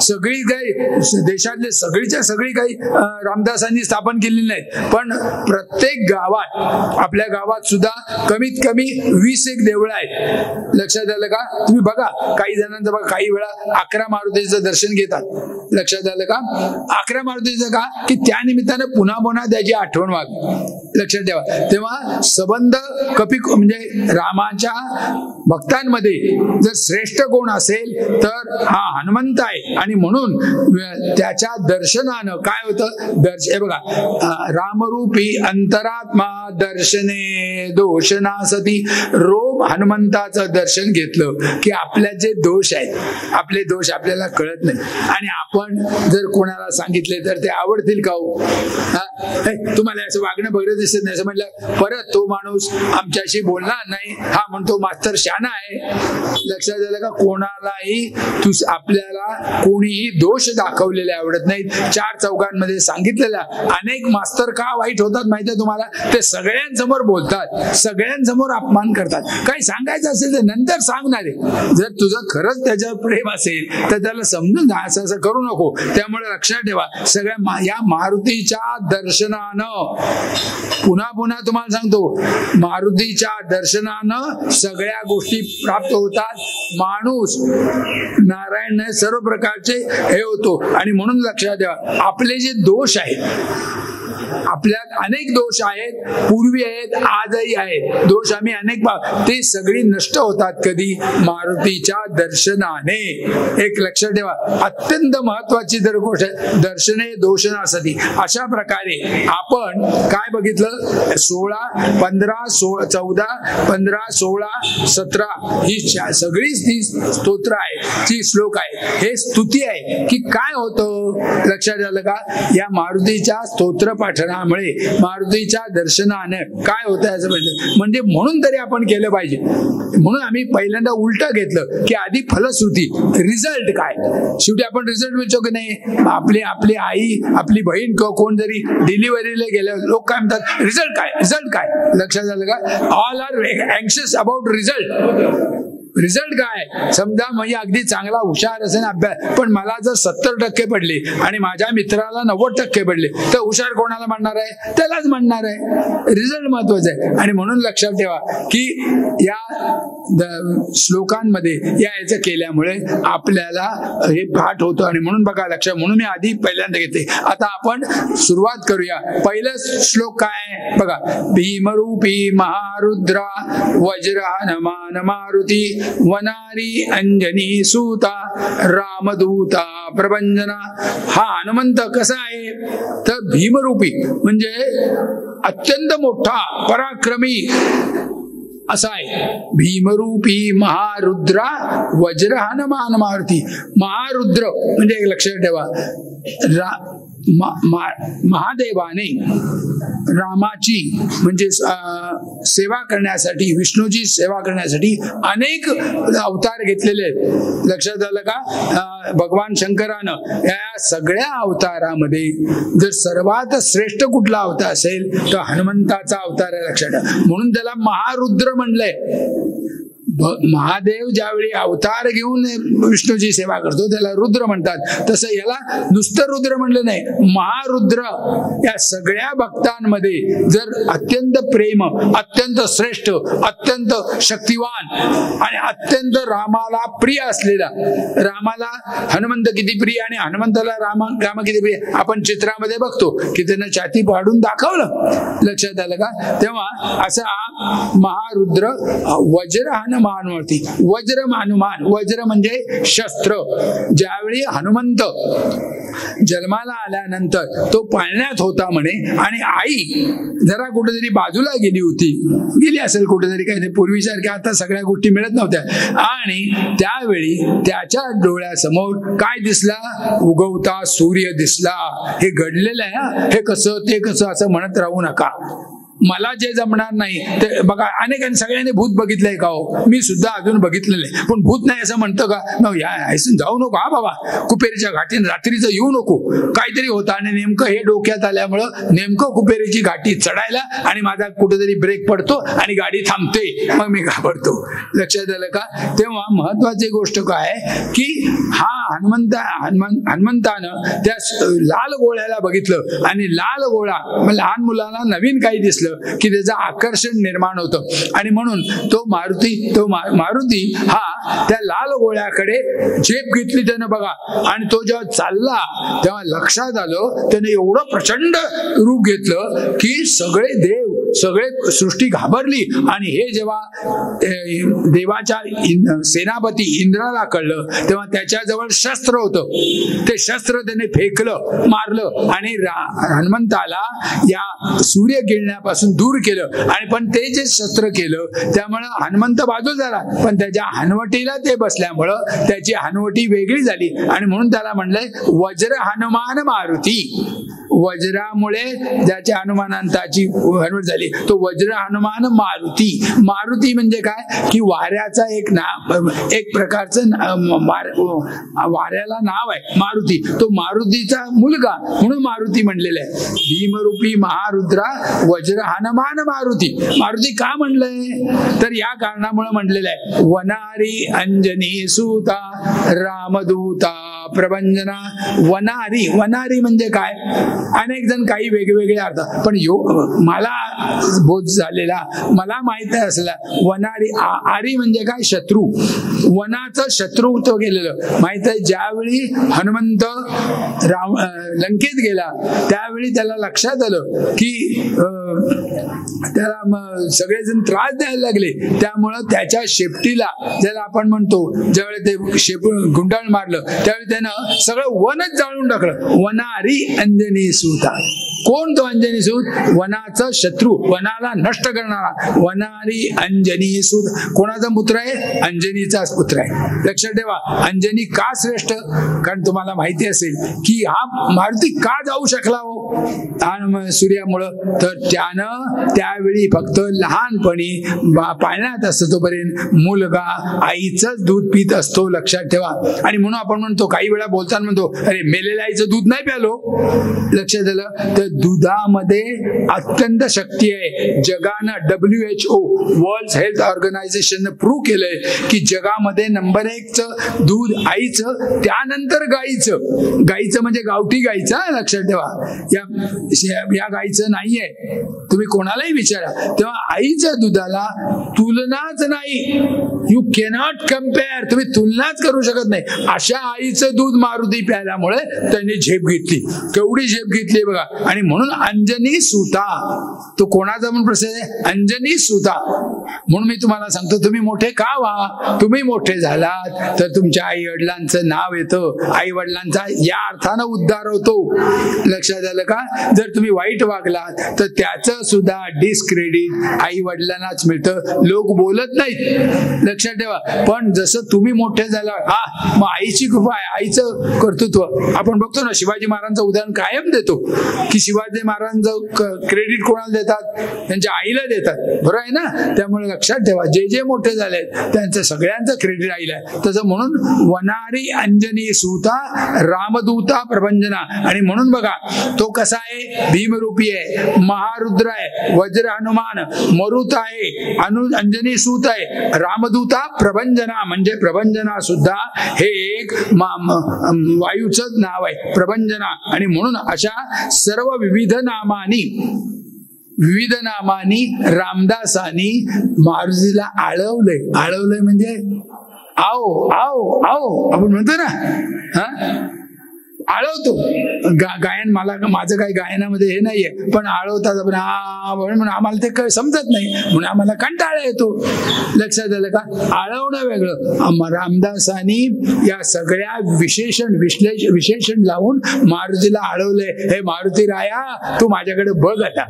सगळी काही देशातले सगळीच्या सगळी काही रामदासांनी स्थापन केलेली नाही, पण प्रत्येक गावात, आपल्या गावात सुद्धा कमीत कमी 20 देवळं आहेत. लक्षात आलं का? तुम्ही बघा, काही जणांचं बघा, काही वेळा 11 मारुतीचं दर्शन घेतात. लक्षात आलं का? 11 मारुतीचं का, की त्या निमित्तानं पुन्हा पुन्हा त्याची आठवण व्हावी. लक्षात ठेवा. तेव्हा संबंध म्हणजे रामाच्या भक्तांमध्ये जर श्रेष्ठ कोण असेल तर हा हनुमंत आहे. आणि म्हणून त्याच्या दर्शनानं काय होतं, बघा, रामरूपी अंतरात्मा दर्शने दोषनासती. रोम हनुमंताचं दर्शन घेतलं की आपल्या जे दोष आहेत, आपले दोष आपल्याला कळत नाही, आणि आपण जर कोणाला सांगितले तर ते आवडतील का हो? तुम्हाला असं वागणं बघत दिसत नाही असं म्हटलं, परत तो माणूस आमच्याशी बोलणार नाही, हा म्हणतो मास्तर शाना आहे. लक्षात आलं का? कोणालाही आपल्याला कोणीही दोष दाखवलेले आवडत नाहीत. 4 चौकांमध्ये सांगितलेला अनेक मास्तर का वाईट होतात माहितीये तुम्हाला? ते सगळ्यांसमोर बोलतात, सगळ्यांसमोर अपमान करतात. काही सांगायचं असेल तर नंतर सांगणारे. जर तुझं खरंच त्याच्यावर प्रेम असेल तर त्याला समजून जा, असं असं करू नको. त्यामुळे लक्षात ठेवा, सगळ्या या मारुतीच्या दर्शनानं, पुन्हा पुन्हा तुम्हाला सांगतो, मारुतीच्या दर्शनानं सगळ्या गोष्टी प्राप्त होतात. माणूस नारायण सर्व प्रकारचे हे होतो. आणि म्हणून लक्षात ठेवा, आपले जे दोष आहेत, आपल्यात अनेक दोष आहेत, पूर्वी आहेत, आजही आहेत. दोष आम्ही अनेक ते सगळी नष्ट होतात कधी? मारुतीच्या दर्शनाने. एक लक्षात ठेवा, अत्यंत महत्वाची जर गोष्ट आहे, दर्शने दोषनासाठी. अशा प्रकारे आपण काय बघितलं? 16, 15, 14, 15, 16, 17 ही सगळीच ती स्तोत्र आहे, ती श्लोक आहे. हे स्तुती आहे की काय होतं? लक्षात आलं का? या मारुतीच्या स्तोत्र पाठनामुळे, मारुतीच्या दर्शनाने काय होतं असं म्हणलं. म्हणजे म्हणून तरी आपण केलं पाहिजे. म्हणून आम्ही पहिल्यांदा उलट घेतलं की आधी फलश्रुती, रिझल्ट काय. शेवटी आपण रिझल्ट मिळतो की नाही? आपली आई, आपली बहीण किंवा कोण जरी डिलिव्हरीला गेलं, लोक काय म्हणतात, रिझल्ट काय, रिझल्ट काय. लक्षात आलं का? All are anxious about result. Result काय? समजा म्हणजे अगदी चांगला हुशार असेल अभ्यास, पण मला जर 70% पडले आणि माझ्या मित्राला 90% पडले, तर हुशार कोणाला म्हणणार आहे? त्यालाच म्हणणार आहे. रिझल्ट महत्वाचा आहे. आणि म्हणून लक्षात ठेवा की या श्लोकांमध्ये याचं केल्यामुळे आपल्याला हे पाठ होतं. आणि म्हणून बघा, लक्षात, म्हणून मी आधी पहिल्यांदा घेते. आता आपण सुरुवात करूया. पहिलं श्लोक काय बघा, भीमरूपी महारुद्रा वज्रहनुमान मारुती वनारी अंजनी सूता रामदूता प्रभंजना. हा हनुमंत कसा आहे? तर भीमरूपी म्हणजे अत्यंत मोठा, पराक्रमी असा आहे. भीमरूपी महारुद्रा वज्रहनुमान मारुती. महारुद्र म्हणजे एक लक्षात ठेवा, महादेवाने रामाची म्हणजे सेवा करण्यासाठी, विष्णूची सेवा करण्यासाठी अनेक अवतार घेतलेले आहेत. लक्षात आलं का? भगवान शंकरानं या सगळ्या अवतारामध्ये जर सर्वात श्रेष्ठ कुठला अवतार असेल तर हनुमंताचा अवतार आहे. लक्षात ठेवा. म्हणून त्याला महारुद्र म्हणलंय. महादेव ज्यावेळी अवतार घेऊन विष्णूची सेवा करतो त्याला रुद्र म्हणतात. तसं याला नुसतं रुद्र म्हणलं नाही, महारुद्र. या सगळ्या भक्तांमध्ये जर अत्यंत प्रेम, अत्यंत श्रेष्ठ, अत्यंत शक्तिवान आणि अत्यंत रामाला प्रिय असलेला, रामाला हनुमंत किती प्रिय आणि हनुमंताला राम किती प्रिय आपण चित्रामध्ये बघतो की त्यानं छाती पाडून दाखवलं. लक्षात आलं का? तेव्हा असा महारुद्र वज्र हनुमान मारुती. वज्र हनुमान, वज्र म्हणजे शस्त्र. ज्यावेळी हनुमंत जन्माला आल्यानंतर तो पाळण्यात होता म्हणे, आणि आई जरा कुठेतरी बाजूला गेली असेल कुठेतरी, काही पूर्वीसारख्या आता सगळ्या गोष्टी मिळत नव्हत्या. आणि त्यावेळी त्याच्या डोळ्यासमोर काय दिसला? उगवता सूर्य दिसला. हे घडलेलं आहे. हे कसं ते कसं असं म्हणत राहू नका. मला जे जमणार नाही ते बघा. अनेकांनी सगळ्यांनी भूत बघितलंय का हो? मी सुद्धा अजून बघितलेलं आहे, पण भूत नाही असं म्हणतं का? न या जाऊ नको हा बाबा, कुपेरीच्या घाटीन रात्रीचं येऊ नको. काहीतरी होतं आणि नेमकं हे डोक्यात आल्यामुळं नेमकं कुपेरीची घाटी चढायला आणि माझा कुठेतरी ब्रेक पडतो आणि गाडी थांबते, मग मी घाबरतो. लक्षात आलं का? तेव्हा महत्वाची गोष्ट काय की हा हनुमंतानं त्या लाल गोळ्याला बघितलं आणि लाल गोळा लहान मुलांना नवीन काही दिसलं की त्याचं आकर्षण निर्माण होतं आणि म्हणून तो मारुती हा त्या लाल गोळ्याकडे झेप घेतली त्यानं बघा. आणि तो जेव्हा चालला तेव्हा लक्षात आलं त्याने एवढं प्रचंड रूप घेतलं की सगळे देव सगळे सृष्टी घाबरली. आणि हे जेव्हा देवाच्या सेनापती इंद्राला कळलं तेव्हा त्याच्याजवळ शस्त्र होतं, ते शस्त्र त्याने फेकलं, मारलं आणि हनुमंताला या सूर्य गिळण्यापासून दूर केलं. आणि पण ते जे शस्त्र केलं त्यामुळं हनुमंत बाजूला झाला, पण त्याच्या हनवटीला ते बसल्यामुळं त्याची हनवटी वेगळी झाली आणि म्हणून त्याला म्हणलंय वज्र हनुमान मारुती. वज्रामुळे ज्याच्या हनुमानांताची हनवट झाली तो वज्र हनुमान मारुती. मारुती म्हणजे काय की वाऱ्याचा एक प्रकारचं वाऱ्याला नाव आहे मारुती. तो मारुतीचा मुलगा म्हणून मारुती म्हणलेला आहे. भीमरूपी महारुद्रा वज्र हनुमान मारुती. मारुती का म्हणलंय तर या कारणामुळे म्हणलेलं आहे. वनारी अंजनी सुता रामदूता प्रभंजना. वनारी, वनारी म्हणजे काय? अनेक जण काही वेगवेगळे अर्थ, पण मला बोध झालेला, मला माहित असला वनारी आरी म्हणजे काय? शत्रू. वनाचं शत्रुत्व केलेलं माहित आहे. ज्यावेळी हनुमंत लंकेत गेला त्यावेळी त्याला लक्षात आलं की त्याला सगळेजण त्रास द्यायला लागले. त्यामुळं त्याच्या शेपटीला ज्याला आपण म्हणतो, ज्यावेळी ते गुंडाळ मारलं त्यावेळी त्यानं सगळं वनच जाळून टाकलं. वनारी अंजनी सूता. कोण तो अंजनी सूत? वनाचा शत्रू, वनाला नष्ट करणारा. वनारी अंजनी सूत. कोणाचा पुत्र आहे? अंजनीचाच पुत्र आहे. लक्षात ठेवा. अंजनी का श्रेष्ठ? कारण तुम्हाला माहिती असेल की हा मारुती का जाऊ शकला हो सूर्यामुळं, तर त्यानं त्यावेळी फक्त लहानपणी पाळण्यात असतो तोपर्यंत मुलगा आईचंच दूध पित असतो. लक्षात ठेवा. आणि म्हणून आपण म्हणतो, काही वेळा बोलताना म्हणतो अरे मेलेल्या आईचं दूध नाही प्यालो. लक्षात आलं? तर दुधामध्ये अत्यंत शक्ती आहे. जगानं WHO World Health Organization prove केलंय की जगामध्ये नंबर 1चं दूध आईचं, त्यानंतर गाईचं. गाईचं म्हणजे गावठी गाईचं. लक्षात ठेवा. या गाईचं नाहीये, तुम्ही कोणालाही विचारा. तेव्हा आईच्या दुधाला तुलनाच नाही. You cannot compare. तुम्ही तुलनाच करू शकत नाही. अशा आईचं दूध मारुती प्यायल्यामुळे त्यांनी झेप घेतली. केवढी झेप घेतली बघा. आणि म्हणून अंजनी सुता. तो कोणाचा म्हणून प्रसिद्ध आहे? अंजनी सुता. म्हणून मी तुम्हाला सांगतो, तुम्ही मोठे का व्हा. तुम्ही मोठे झालात तर तुमच्या आई वडिलांचं नाव येतं. आई वडिलांचा या अर्थानं उद्धार होतो. लक्षात आलं का? जर तुम्ही वाईट वागलात तर त्याचं सुद्धा डिस्क्रेडिट आई वडिलांनाच मिळतं. लोक बोलत नाहीत. लक्षात ठेवा. पण जसं तुम्ही मोठे झाला, हा मग आईची कृपा आहे, आईचं कर्तृत्व. आपण बघतो ना, शिवाजी महाराजांचं उदाहरण कायम देतो की शिवाजी महाराजांचं क्रेडिट कोणाला देतात? त्यांच्या आईला देतात. बरोबर आहे ना? त्यामुळे लक्षात ठेवा, जे जे मोठे झाले त्यांचं सगळ्यांचं क्रेडिट आईला आहे. तसं म्हणून वनारी अंजनी सूता रामदूता प्रभंजना. आणि म्हणून बघा तो कसा आहे? भीमरूपी आहे, महारुद्र आहे, वज्र हनुमान, मरुत आहे, अंजनी सूत आहे, रामदूता प्रभंजना. म्हणजे प्रभंजना सुद्धा हे एक वायूचंच नाव आहे, प्रभंजना. आणि म्हणून अशा सर्व विविध नामानी रामदासानी मारुतीला आळवलंय म्हणजे आओ आओ आओ आपण म्हणतो ना, हा आळवतो. गायन माझं काही गायनामध्ये हे नाहीये, पण आळवतात आपण म्हणून आम्हाला ते समजत नाही म्हणून आम्हाला कंटाळा येतो. लक्षात आलं का? आळवणं वेगळं. रामदासांनी या सगळ्या विशेषण लावून मारुतीला आळवलंय. हे मारुती राया, तू माझ्याकडे बघ आता.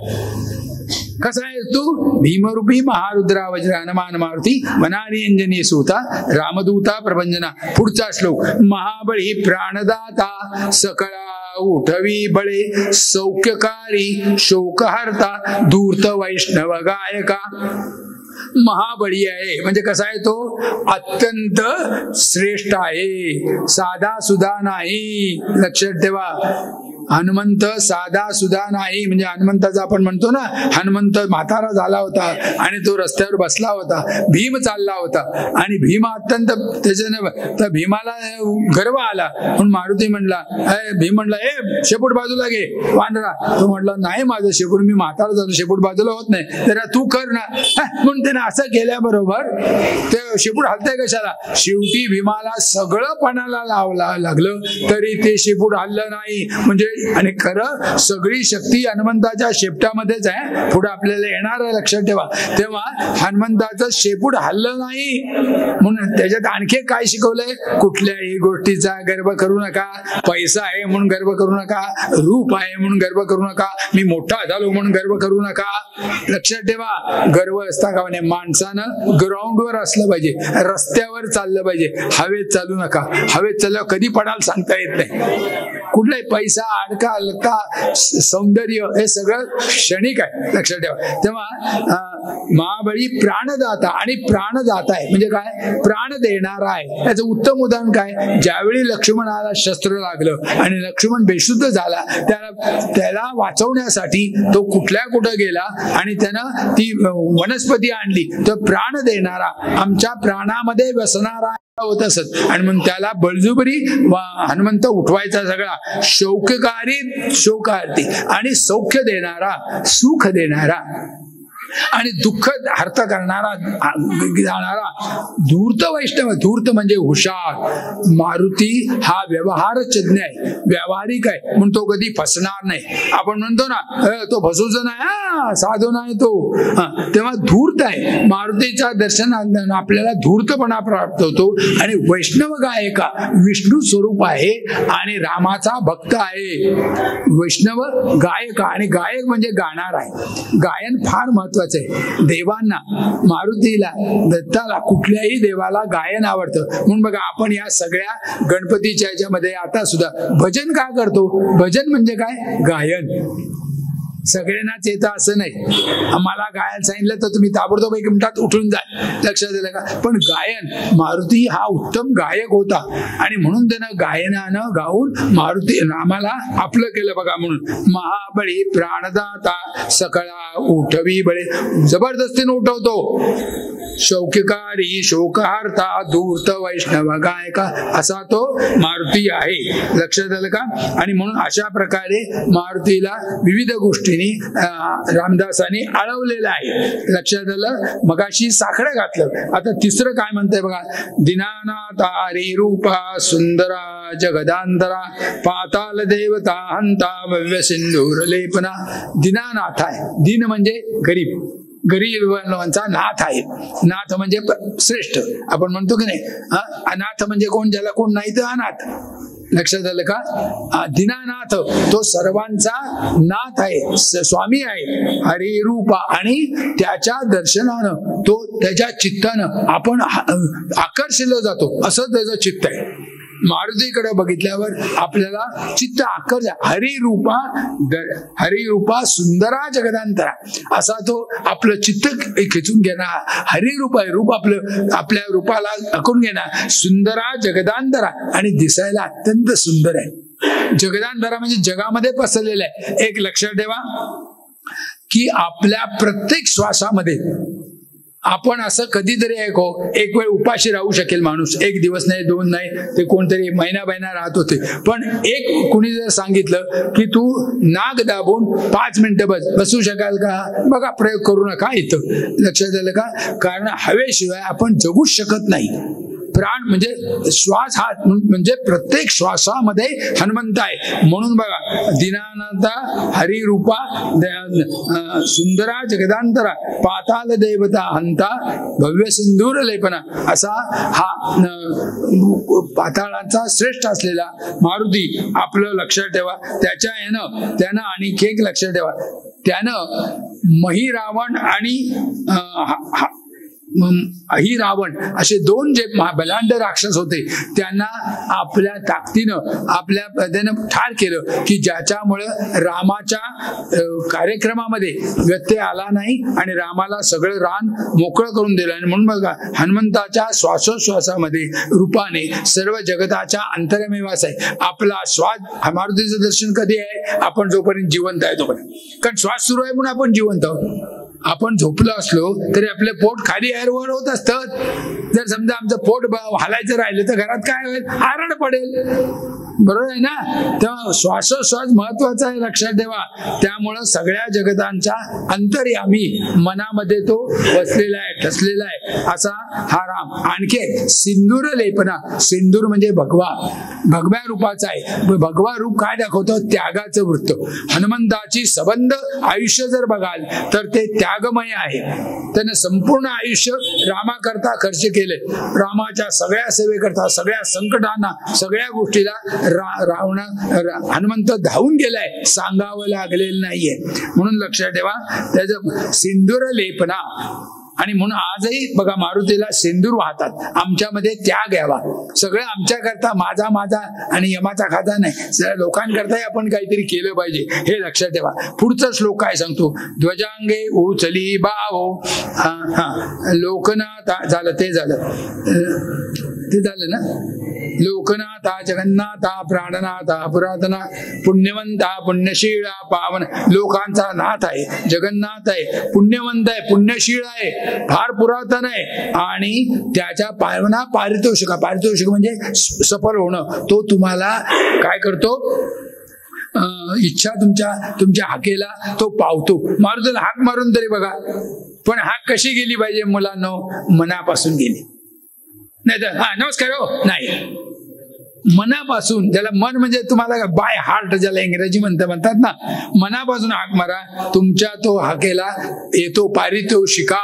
कसा आहे तू? भीमरूपी महारुद्रा वज्र हनुमान मारुती वनारी अंजनी सूता रामदूता प्रभंजना. पुढचा श्लोक. महाबळी प्राणदाता सकळा उठवी बळे सौख्यकारी शोकहर्ता धूर्त वैष्णव गायका. महाबळी आहे म्हणजे कसा आहे तो अत्यंत श्रेष्ठ आहे, साधा सुद्धा नाही. लक्षात ठेवा, हनुमंत साधा सुद्धा नाही. म्हणजे हनुमंताचा आपण म्हणतो ना, हनुमंत म्हातारा झाला होता आणि तो रस्त्यावर बसला होता, भीम चालला होता आणि भीम अत्यंत त्याच्याने तर भीमाला गर्व आला म्हणून मारुती म्हणला, भीम म्हणला ए शेपूट बाजूला घे वानरा. तो म्हटला नाही माझं शेपूट, मी म्हातारा झालो, शेपूट बाजूला होत नाही, तर तू कर ना. म्हणून त्याने असं केल्याबरोबर ते शेपूट हलतंय कशाला. शेवटी भीमाला सगळं पणाला लावला लागलं तरी ते शेपूट हललं नाही. म्हणजे आणि खरं सगळी शक्ती हनुमंताच्या शेपटामध्येच आहे, पुढे आपल्याला येणार आहे लक्षात ठेवा. तेव्हा हनुमंताचं शेपूट हल्लं नाही म्हणून त्याच्यात आणखी काय शिकवलंय, कुठल्याही गोष्टीचा गर्व करू नका. पैसा आहे म्हणून गर्व करू नका, रूप आहे म्हणून गर्व करू नका, मी मोठा झालो म्हणून गर्व करू नका. लक्षात ठेवा, गर्व असता का म्हणे माणसानं ग्राउंडवर असलं पाहिजे, रस्त्यावर चाललं पाहिजे, हवेत चालू नका. हवेत चालल्यावर कधी पडाल सांगता येत नाही. कुठलाही पैसा अडका लता सौंदर्य हे सगळं क्षणिक आहे लक्षात ठेवा. तेव्हा महाबळी प्राणदाता आणि प्राणदाता आहे म्हणजे काय, प्राण देणारा आहे. याचं उत्तम उदाहरण काय, ज्यावेळी लक्ष्मणाला शस्त्र लागलं आणि लक्ष्मण बेशुद्ध झाला, त्याला वाचवण्यासाठी तो कुठं गेला आणि त्यानं ती वनस्पती आणली. तर प्राण देणारा, आमच्या प्राणामध्ये बसणारा होत असत. आणि मग त्याला बळजुबरी हनुमंत उठवायचा सगळा. शौककारी शोकार्थी आणि सौख्य देणारा, सुख देणारा आणि दुःख हर्त करणारा जाणारा धूर्त वैष्णव. धूर्त म्हणजे हुशार. मारुती हा व्यवहारचज्ञ आहे, व्यावहारिक आहे म्हणून तो कधी फसणार नाही. आपण म्हणतो ना तो फसूच नाही, साधू नाही तो. तेव्हा धूर्त आहे. मारुतीच्या दर्शनात आपल्याला धूर्तपणा प्राप्त होतो. आणि वैष्णव गायका, विष्णू स्वरूप आहे आणि रामाचा भक्त आहे. वैष्णव गायका आणि गायक म्हणजे गाणार आहे. गायन फार महत्वाचं आहे. देवांना, मारुतीला, दत्ताला, कुठल्याही देवाला गायन आवडतं. म्हणून बघा आपण या सगळ्या गणपतीच्या याच्यामध्ये आता सुद्धा भजन का करतो. भजन म्हणजे काय, गायन. सगळ्यांनाच येतं असं नाही. आम्हाला गायन सांगितलं तर तुम्ही ताबडतोब 1 मिनिटात उठून जा, लक्षात दिलं का. पण गायन, मारुती हा उत्तम गायक होता आणि म्हणून त्यानं गायनानं गाऊन मारुती रामाला आपलं केलं बघा. म्हणून महाबळी प्राणदाता सकळा उठवी बळे, जबरदस्तीने उठवतो. शौक्यकारी शोकहार्ता धूर्त वैष्णव गायका असा तो मारुती आहे. लक्षात आलं का. आणि म्हणून अशा प्रकारे मारुतीला विविध गोष्टींनी रामदासांनी आळवलेलं आहे. लक्षात आलं. मगाशी साखळं घातलं. आता तिसरं काय म्हणतंय बघा, दीनानाथ हरी रूपा सुंदरा जगदांतरा पाताल देवता हंता भव्य सिंधूर लेपना. दीनानाथ आहे. दीन म्हणजे गरीब, गरीबांचा नाथ आहे. नाथ म्हणजे श्रेष्ठ. आपण म्हणतो की नाही, अनाथ म्हणजे कोण, ज्याला कोण नाही तर अनाथ. लक्षात आलं का. दीनानाथ तो सर्वांचा नाथ आहे, स्वामी आहे. हरी रूपा आणि त्याच्या दर्शनानं तो त्याच्या चित्तानं आपण आकर्षिलं जातो, असं त्याचं चित्त आहे. मारुतीकडे बघितल्यावर आपल्याला चित्त आकर्षण. हरिरूपा सुंदरा जगदांतरा असा तो आपलं चित्त खेचून घेणार. हरिरूप आहे, रूप आपलं आपल्या रूपाला आकून घेणार. सुंदरा जगदांतरा आणि दिसायला अत्यंत सुंदर आहे. जगदांतरा म्हणजे जगामध्ये पसरलेलं आहे. एक लक्षात ठेवा की आपल्या प्रत्येक श्वासामध्ये आपण असं कधीतरी एक वेळ उपाशी राहू शकेल माणूस. 1 दिवस नाही, 2 नाही, ते कोणतरी महिना राहत होते. पण कुणी जर सांगितलं की तू नाक दाबून 5 मिनिटं बसू शकाल का, बघा प्रयोग करू नका इथं. लक्षात आलं का. कारण हवेशिवाय आपण जगूच शकत नाही. प्राण म्हणजे श्वास हा म्हणजे प्रत्येक श्वासामध्ये हनुमंत आहे. म्हणून बघा दीनानाथा हरिरूपा सुंदरा जगदांतरा पाताल देवता हंता भव्य सिंधूर लेपना असा हा पाताळाचा श्रेष्ठ असलेला मारुती आपलं लक्षात ठेवा. त्यानं आणि एक लक्षात ठेवा, त्यानं महिरावण आणि ही रावण असे दोन जे बलांड राक्षस होते त्यांना आपल्या ताकदीनं आपल्या पद्धतीनं ठार केलं की ज्याच्यामुळं रामाच्या कार्यक्रमामध्ये व्यत्यय आला नाही आणि रामाला सगळं रान मोकळं करून दिलं. आणि म्हणून बघा हनुमंताच्या श्वासोश्वासामध्ये रूपाने सर्व जगताच्या अंतर्मेवास आहे. आपला श्वास मारुतीचं दर्शन कधी आहे? आपण जोपर्यंत जिवंत आहे तोपर्यंत. कारण श्वास सुरू आहे म्हणून आपण जिवंत आहोत. आपण झोपलो असलो तरी आपले पोट खाली वर होत असतं. जर समजा आमचं पोट हालायचं राहिलं तर घरात काय होईल? आरड पडेल. बरोबर आहे ना? तेव्हा श्वासोश्वास महत्वाचा आहे, लक्षात ठेवा. त्यामुळं सगळ्या जगतांच्या अंतर्यामी मनामध्ये तो बसलेला आहे, ठसलेला आहे असा हा राम. आणखी सिंदूर लेपना. सिंदूर म्हणजे भगवा, भगव्या रूपाचा आहे. भगवा रूप काय दाखवतं? त्यागाचं वृत्त. हनुमंताची संबंध आयुष्य जर बघाल तर ते त्यागमय आहे. त्याने संपूर्ण आयुष्य रामाकरता खर्च केले. रामाच्या सगळ्या सेवेकरता, सगळ्या संकटांना, सगळ्या गोष्टीला हनुमंत धावून गेलाय, सांगावं लागलेलं नाहीये. म्हणून लक्षात ठेवा त्याचं सिंदूर लेपना. आणि म्हणून आजही बघा मारुतीला सिंदूर वाहतात. आमच्यामध्ये त्याग यावा. सगळं आमच्या करता, माझा माझा आणि यमाचा खाता नाही, लोकांकरताही आपण काहीतरी केलं पाहिजे हे लक्षात ठेवा. पुढचा श्लोक काय सांगतो? ध्वजांगे उचली बाहो. लोकनाथ झालं, ते झालं ना. लोकनाथा जगन्नाथा प्राणनाथा पुरातना पुण्यवंता पुण्यशीळा पावन. लोकांचा नाथ आहे, जगन्नाथ आहे, पुण्यवंत आहे, पुण्यशीळ आहे, फार पुरातन आहे. आणि त्याच्या पावना पारितोषिक म्हणजे सफल होणं. तो तुम्हाला काय करतो? इच्छा तुमच्या हाकेला तो पावतो. मारुतीला हाक मारून तरी बघा. पण हाक कशी गेली पाहिजे मुलांनो? मनापासून गेली. नाही तर नमस्कार हो नाही, मनापासून. ज्याला मन म्हणजे तुम्हाला बाय हार्ट ज्याला इंग्रजी म्हणतात ना, मनापासून हाक मारा. तुमच्या तो हाकेला येतो पारितोषिका,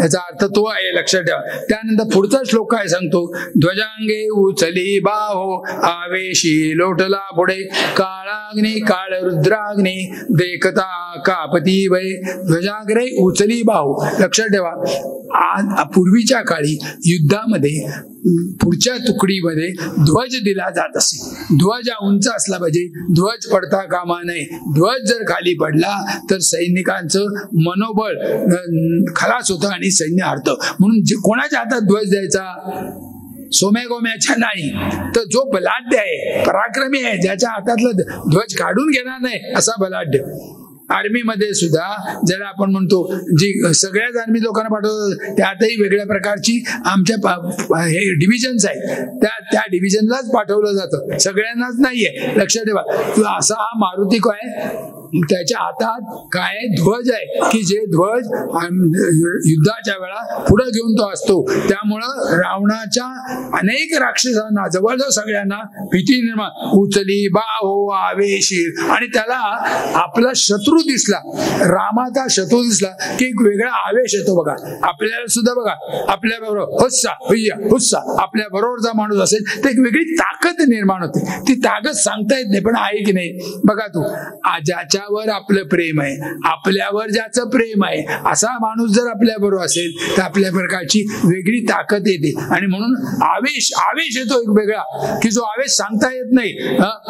याचा अर्थ तो आहे, लक्षात ठेवा. त्यानंतर पुढचा श्लोक काय सांगतो? ध्वजांगे उचली बाहो आवेशी लोटला पुढे काळाग्नी काळ रुद्राग्नी देखता कापती वय. ध्वजाग्रे उचली बाहो. लक्षात ठेवा पूर्वीच्या काळी युद्धामध्ये पुढच्या तुकडीमध्ये ध्वज दिला जात असे. ध्वज उंच असला पाहिजे, ध्वज पडता कामा नये. ध्वज जर खाली पडला तर सैनिकांचं मनोबळ खलास होतं आणि सैन्य हरतं. म्हणून कोणाच्या हातात ध्वज द्यायचा? सोम्या गोम्याच्या नाही, तर जो बलाढ्य आहे, पराक्रमी आहे, ज्याच्या हातातलं ध्वज काढून घेणार नाही असा बलाढ्य. आर्मीमध्ये सुद्धा ज्याला आपण म्हणतो, जी सगळ्याच आर्मी लोकांना पाठवतो त्यातही वेगळ्या प्रकारची आमच्या हे डिव्हिजन्स आहेत, त्या डिव्हिजनलाच पाठवलं जातं, सगळ्यांनाच नाहीये. लक्षात ठेवा. असा हा मारुती काय, त्याच्या हातात काय ध्वज आहे की जे ध्वज युद्धाच्या वेळा पुढे घेऊन तो असतो. त्यामुळं रावणाच्या अनेक राक्षसांना, जवळजवळ सगळ्यांना भीती निर्माण. उचली बाहो आवेशीर. आणि त्याला आपला शत्रू दिसला, रामाचा शत्रू दिसला की एक वेगळा आवेश येतो. बघा आपल्याला सुद्धा बघा, आपल्या बरोबर हुस्सा भैया हुस्सा, आपल्या बरोबरचा माणूस असेल तर एक वेगळी ताकद निर्माण होते. ती ताकद सांगता येत नाही पण आहे की नाही. बघा तू ज्याच्यावर आपलं प्रेम आहे, आपल्यावर ज्याचं प्रेम आहे, असा माणूस जर आपल्या बरोबर असेल तर आपल्या प्रकारची वेगळी ताकद येते. आणि म्हणून आवेश येतो एक वेगळा की जो आवेश सांगता येत नाही.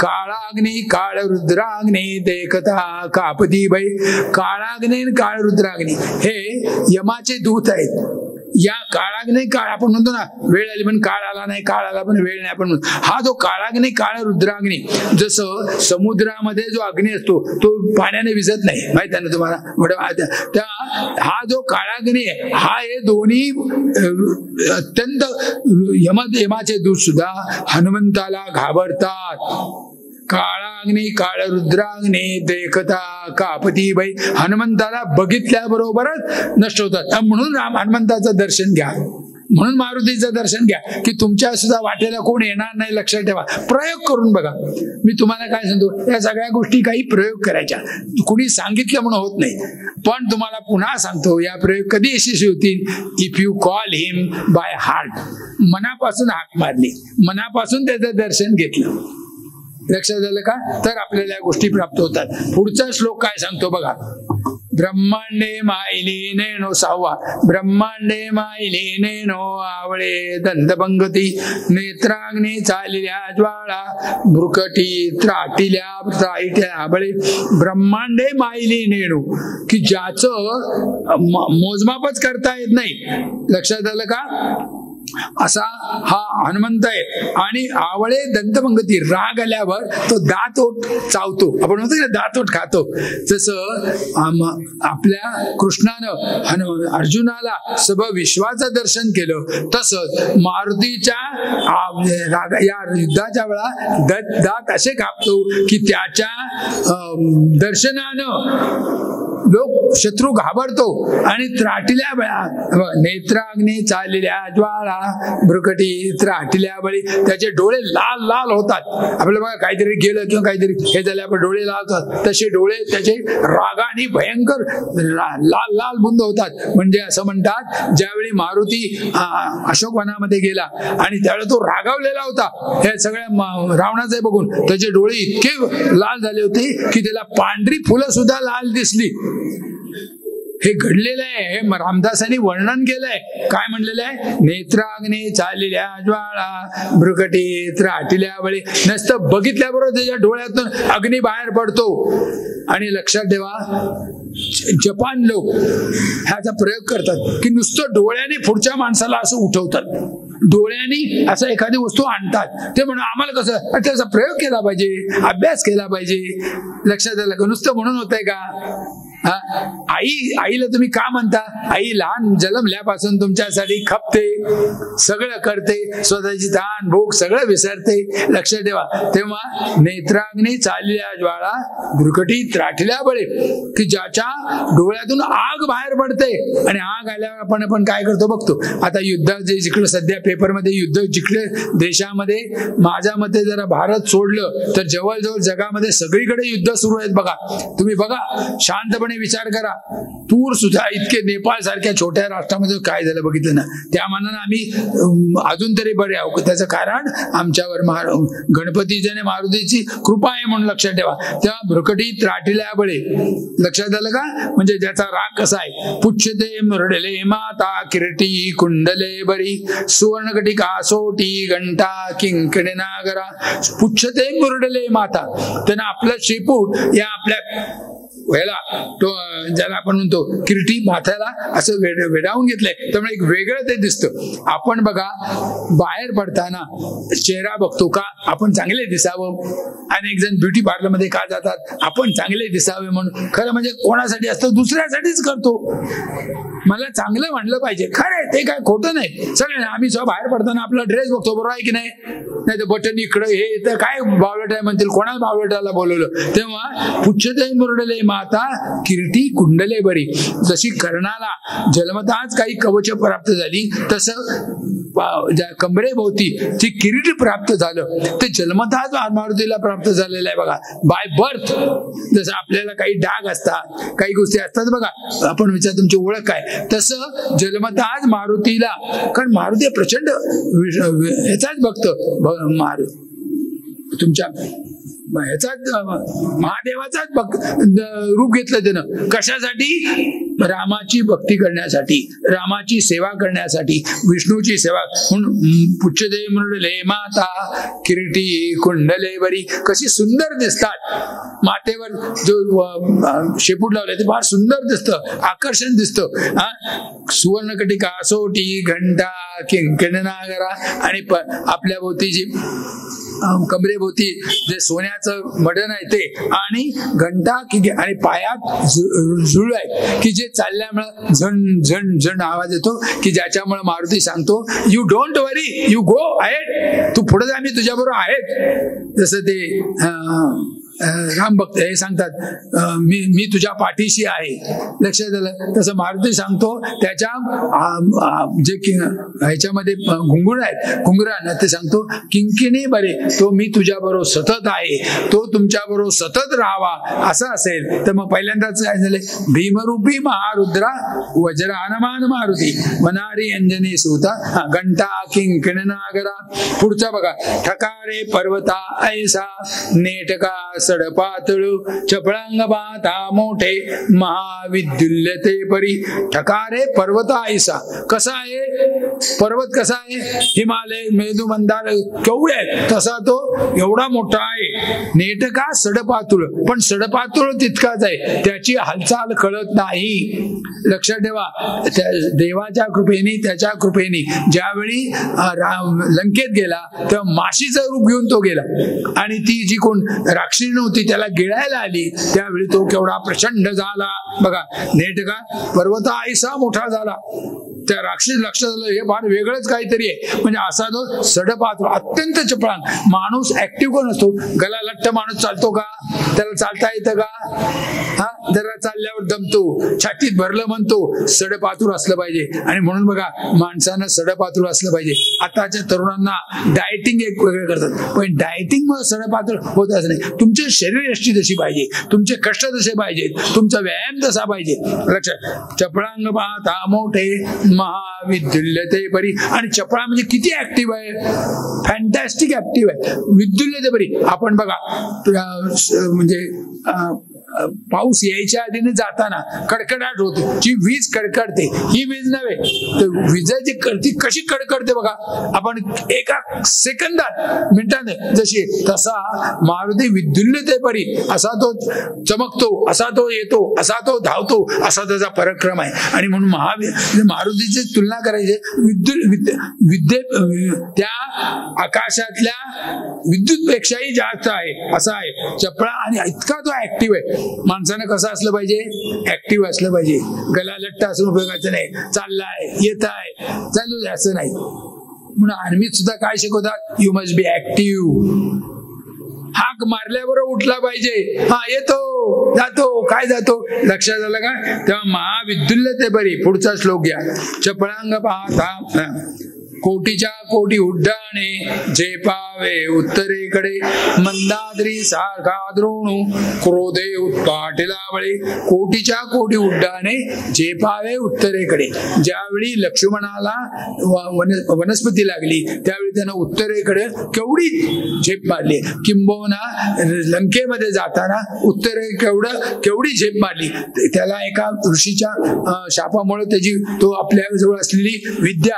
काळाग्नी काळ रुद्राग्नी देखता कापती बाई. काळाग्नी काळ रुद्राग्नी हे यमाचे दूत आहेत. या काळाग्नी काळ आपण म्हणतो ना, वेळ आली पण काळ आला नाही, काळ आला पण वेळ नाही आपण म्हणतो. हा जो काळाग्नी काळ रुद्राग्नी, जसं समुद्रामध्ये जो अग्नी असतो तो पाण्याने विझत नाही, माहिती आहे ना तुम्हाला. हा जो काळाग्नी आहे, हा हे दोन्ही अत्यंत यमाचे दूत सुद्धा हनुमंताला घाबरतात. काळाग्नी काळ रुद्राग्नी देखता कापती बाई. हनुमंताला बघितल्याबरोबरच नष्ट होतात. म्हणून हनुमंताचं दर्शन घ्या, म्हणून मारुतीचं दर्शन घ्या की तुमच्या सुद्धा वाटेला कोण येणार नाही. लक्षात ठेवा. प्रयोग करून बघा. मी तुम्हाला काय सांगतो, या सगळ्या गोष्टी काही प्रयोग करायच्या, कुणी सांगितलं म्हणून होत नाही. पण तुम्हाला पुन्हा सांगतो, या प्रयोग कधी यशस्वी होतील? If you call him by heart. मनापासून हाक मारली, मनापासून त्याचं दर्शन घेतलं. लक्षात झालं का? तर आपल्याला या गोष्टी प्राप्त होतात. पुढचा श्लोक काय सांगतो बघा. ब्रह्मांडे मायली नेनो 6वा ब्रह्मांडे मायली नेनो आवळे दंतपंगती नेत्राग्नी चालल्या ज्वाळा भ्रुकटी त्राटिल्या बळे ब्रह्मांडे मायली नेणू की ज्याचं मोजमापच करता येत नाही. लक्षात आलं का? असा हा हनुमंत आहे. आणि आवळे दंतपंगती राग आल्यावर तो दातोट चावतो. आपण म्हणतो ना दातोट खातो. जसं आपल्या कृष्णानं अर्जुनाला सगळं विश्वाचं दर्शन केलं तसंच मारुतीच्या या युद्धाच्या वेळा दात असे कापतो की त्याच्या दर्शनानं लोक शत्रू घाबरतो. आणि त्राटिल्या बळा नेत्राग्नी चाललेल्या ज्वाळा भ्रुकटी त्राटिल्या बळी त्याचे डोळे लाल लाल होतात. आपल्याला बघा काहीतरी गेलं किंवा काहीतरी हे झालं आपण डोळे लाल होतात तसे डोळे त्याचे रागाने भयंकर लाल लाल बुंद होतात. म्हणजे असं म्हणतात ज्यावेळी मारुती अशोकवनामध्ये गेला आणि त्यावेळी तो रागावलेला होता हे सगळ्या रावणाचे बघून त्याचे डोळे इतके लाल झाले होते की त्याला पांढरी फुलं सुद्धा लाल दिसली. हे घडलेलं आहे. हे रामदासांनी वर्णन केलंय. काय म्हणलेलं आहे? नेत्राग्नी चाललेल्या ज्वाळा भ्रुकटी त्राटिल्या बळी. नसतं बघितल्याबरोबर त्याच्या डोळ्यातून अग्नी बाहेर पडतो. आणि लक्षात ठेवा जपान लोक ह्याचा प्रयोग करतात की नुसतं डोळ्याने पुढच्या माणसाला असं उठवतात. डोळ्यांनी असं एखादी वस्तू आणतात. ते म्हणून आम्हाला कसं त्याचा प्रयोग केला पाहिजे अभ्यास केला पाहिजे. लक्षात आलं का? नुसतं म्हणून होतंय का? आईला तुम्ही का म्हणता? आई लहान जन्मल्यापासून तुमच्यासाठी खपते सगळं करते स्वतःची ताण भूक सगळं विसरते. लक्षात ठेवा. तेव्हा नेत्राग्नी चालल्या ज्वाळा भ्रुकटी त्राटिल्या बळे की ज्याच्या डोळ्यातून आग बाहेर पडते. आणि आग आल्यावर आपण काय करतो बघतो. आता युद्ध जे जिकडे सध्या पेपरमध्ये युद्ध जिकडे देशामध्ये माझ्या मते जरा भारत सोडलं तर जवळजवळ जगामध्ये सगळीकडे युद्ध सुरू आहेत. बघा तुम्ही बघा शांतपणे विचार करा. पूर सुद्धा इतके नेपाळ सारख्या छोट्या राष्ट्रामध्ये काय झालं बघितलं ना. त्या मानानं आम्ही अजून तरी बरे आहोत. त्याचं कारण आमच्यावर गणपतीच्या मारुतीची कृपा आहे म्हणून लक्षात ठेवा. तेव्हा भ्रुकटी त्राटिल्या बळे. लक्षात आलं का? म्हणजे ज्याचा राग कसा आहे. पुच्छते मुरडले माता किरटी कुंडले बरी सुवर्णकटी कासोटी घंटा किंकणे नागरा. पुच्छते मुरडले माता. त्यांना आपलं शेपूट या आपल्या व्हायला तो ज्याला आपण म्हणतो किरटी माथ्याला असं वेडावून घेतलंय. त्यामुळे एक वेगळं ते दिसतं. आपण बघा बाहेर पडताना चेहरा बघतो का आपण चांगले दिसावं. अनेक जण ब्युटी पार्लर मध्ये का जातात? आपण चांगले दिसावे म्हणून. खरं म्हणजे कोणासाठी असतं? दुसऱ्यासाठीच करतो. मला चांगलं म्हणलं पाहिजे. खरं ते काय खोटं नाही. सगळं आम्ही जेव्हा बाहेर पडताना आपला ड्रेस बघतो बरोबर आहे की नाही. नाही तर बटन इकडं हे तर काय बावळट आहे म्हणतील. कोणाला बावळटाला बोलवलं. तेव्हा पुच्छते मुरडले माता किरटी कुंडले बरी. जशी कर्णाला जन्मताच काही कवच प्राप्त झाली तसं कमरेभोवती जी किरीट प्राप्त झालं ते जन्मताच मारुतीला प्राप्त झालेलं आहे. बघा बाय बर्थ. जसं आपल्याला काही डाग असतात काही गोष्टी असतात बघा. आपण विचार तुमची ओळख काय. तसं जन्मताच मारुतीला. कारण मारुती प्रचंड याचाच भक्त तुमच्या ह्याचाच महादेवाचाच रूप घेतलं त्यानं. कशासाठी? रामाची भक्ती करण्यासाठी रामाची सेवा करण्यासाठी विष्णूची सेवा म्हणून. पुच्छते मुरडले माता किरीटी कुंडले बरी. कशी सुंदर दिसतात. मातेवर जो शेपूट लावलाय ते फार सुंदर दिसतं आकर्षण दिसतं. सुवर्णकटी कासोटी घंटा किंकणनागरा. आणि आपल्या भोवतीची कमरेभोवती जे सोन्याचं मडण आहे ते आणि घंटा आणि पायात झुळ आहे की जे चालल्यामुळे झण झण झण आवाज येतो की ज्याच्यामुळे मारुती सांगतो you don't worry you go ahead. तू पुढे जा मी तुझ्याबरोबर आहेत. जसं ते राम भक्त हे सांगतात मी तुझ्या पाठीशी आहे. लक्षात आलं. तसं मारुती सांगतो त्याच्या जे ह्याच्यामध्ये घुंगुर आहेत घुंगरांना ते सांगतो किंकिणी बरे तो मी तुझ्या बरोबर सतत आहे. तो तुमच्या बरोबर सतत राहावा असं असेल तर मग पहिल्यांदाच काय झाले. भीमरूपी महारुद्रा वज्र हनुमान मारुती मनारी अंजनी सुता घंटा किंकिणी नागरा. पुढचा बघा ठकारे पर्वता ऐसा नेटका सडपातळ चपळांग पाता मोठे महाविद्युल्यते परी ठकारे पर्वत आयसा. कसा आहे पर्वत, कसा आहे हिमालय मेदू मंदार केवढे आहेत तसा तो एवढा मोठा आहे. नेटका सडपातुळ, पण सडपातुळ तितकाच आहे, त्याची हालचाल कळत नाही. लक्षात ठेवा, देवाच्या कृपेने त्याच्या कृपेने ज्यावेळी लंकेत गेला तेव्हा माशीचं रूप घेऊन तो गेला आणि ती जी कोण राक्षसी नव्हती त्याला गिळायला आली त्यावेळी तो केवढा प्रचंड झाला बघा. नेटका पर्वत आयसा मोठा झाला. त्या राक्षस लक्षात आलं हे फार वेगळंच काहीतरी आहे. म्हणजे असा जो सडपातळ अत्यंत चपळान. माणूस ऍक्टिव्ह कोण असतो, गला लट्ट माणूस चालतो का, त्याला चालता येतं का, हा जरा चालल्यावर दमतो, छातीत भरलं म्हणतो. सडपातूर असलं पाहिजे. आणि म्हणून बघा माणसानं सडपातूर असलं पाहिजे. आताच्या तरुणांना डायटिंग एक वेगळं करतात, पण डायटिंग मुळे सडपातूर होतच नाही. तुमचे शरीरयष्टी तशी पाहिजे, तुमचे कष्ट तसे पाहिजेत, तुमचा व्यायाम तसा पाहिजे. लक्षात, चपळांग पाहता मोठे महाविद्युल्यते परी. आणि चपळा म्हणजे किती ऍक्टिव्ह आहे, फॅन्टॅस्टिक ऍक्टिव्ह आहे. विद्युल्यते परी आपण बघा म्हणजे पाऊस यायच्या आधीने जाताना कडकडाट होते, जी वीज कडकडते, ही वीज नव्हे तर विजेची ती कशी कडकडते बघा. आपण एका सेकंदात मिनिटाने जशी, तसा मारुती विद्युल्यते परी असा तो चमकतो, असा तो येतो, असा तो धावतो, असा त्याचा पराक्रम आहे. आणि म्हणून मारुतीची तुलना करायची विद्युत त्या आकाशातल्या विद्युत पेक्षाही जास्त आहे असा आहे चपळा. आणि इतका तो ऍक्टिव्ह आहे. माणसानं कसं असलं पाहिजे, ऍक्टिव्ह असलं पाहिजे. गला लट्ट असून उपयोगाचं नाही, चाललाय येत आहे चालू दे असं नाही. म्हणून आर्मीत सुद्धा काय शिकवतात, यू मस्ट बी ऍक्टिव्ह. हाक मारल्यावर उठला पाहिजे, हा येतो जातो, काय जातो लक्षात आलं का. तेव्हा महाविद्युल्यते बरी. पुढचा श्लोक घ्या. चपळांग पाहता कोटीच्या कोटी उड्डाणे झेपावे उत्तरेकडे मंदाद्री सारखा द्रोणू क्रोधे उत्पाटिला बळे. कोटीच्या कोटी उड्डाणे झेपावे उत्तरेकडे. ज्यावेळी लक्ष्मणाला वनस्पती लागली त्यावेळी त्यानं उत्तरेकडे केवढी झेप मारली. किंबहुना लंकेमध्ये जाताना उत्तरेकडे केवढी झेप मारली. त्याला एका ऋषीच्या शापामुळे त्याची तो आपल्या जवळ असलेली विद्या,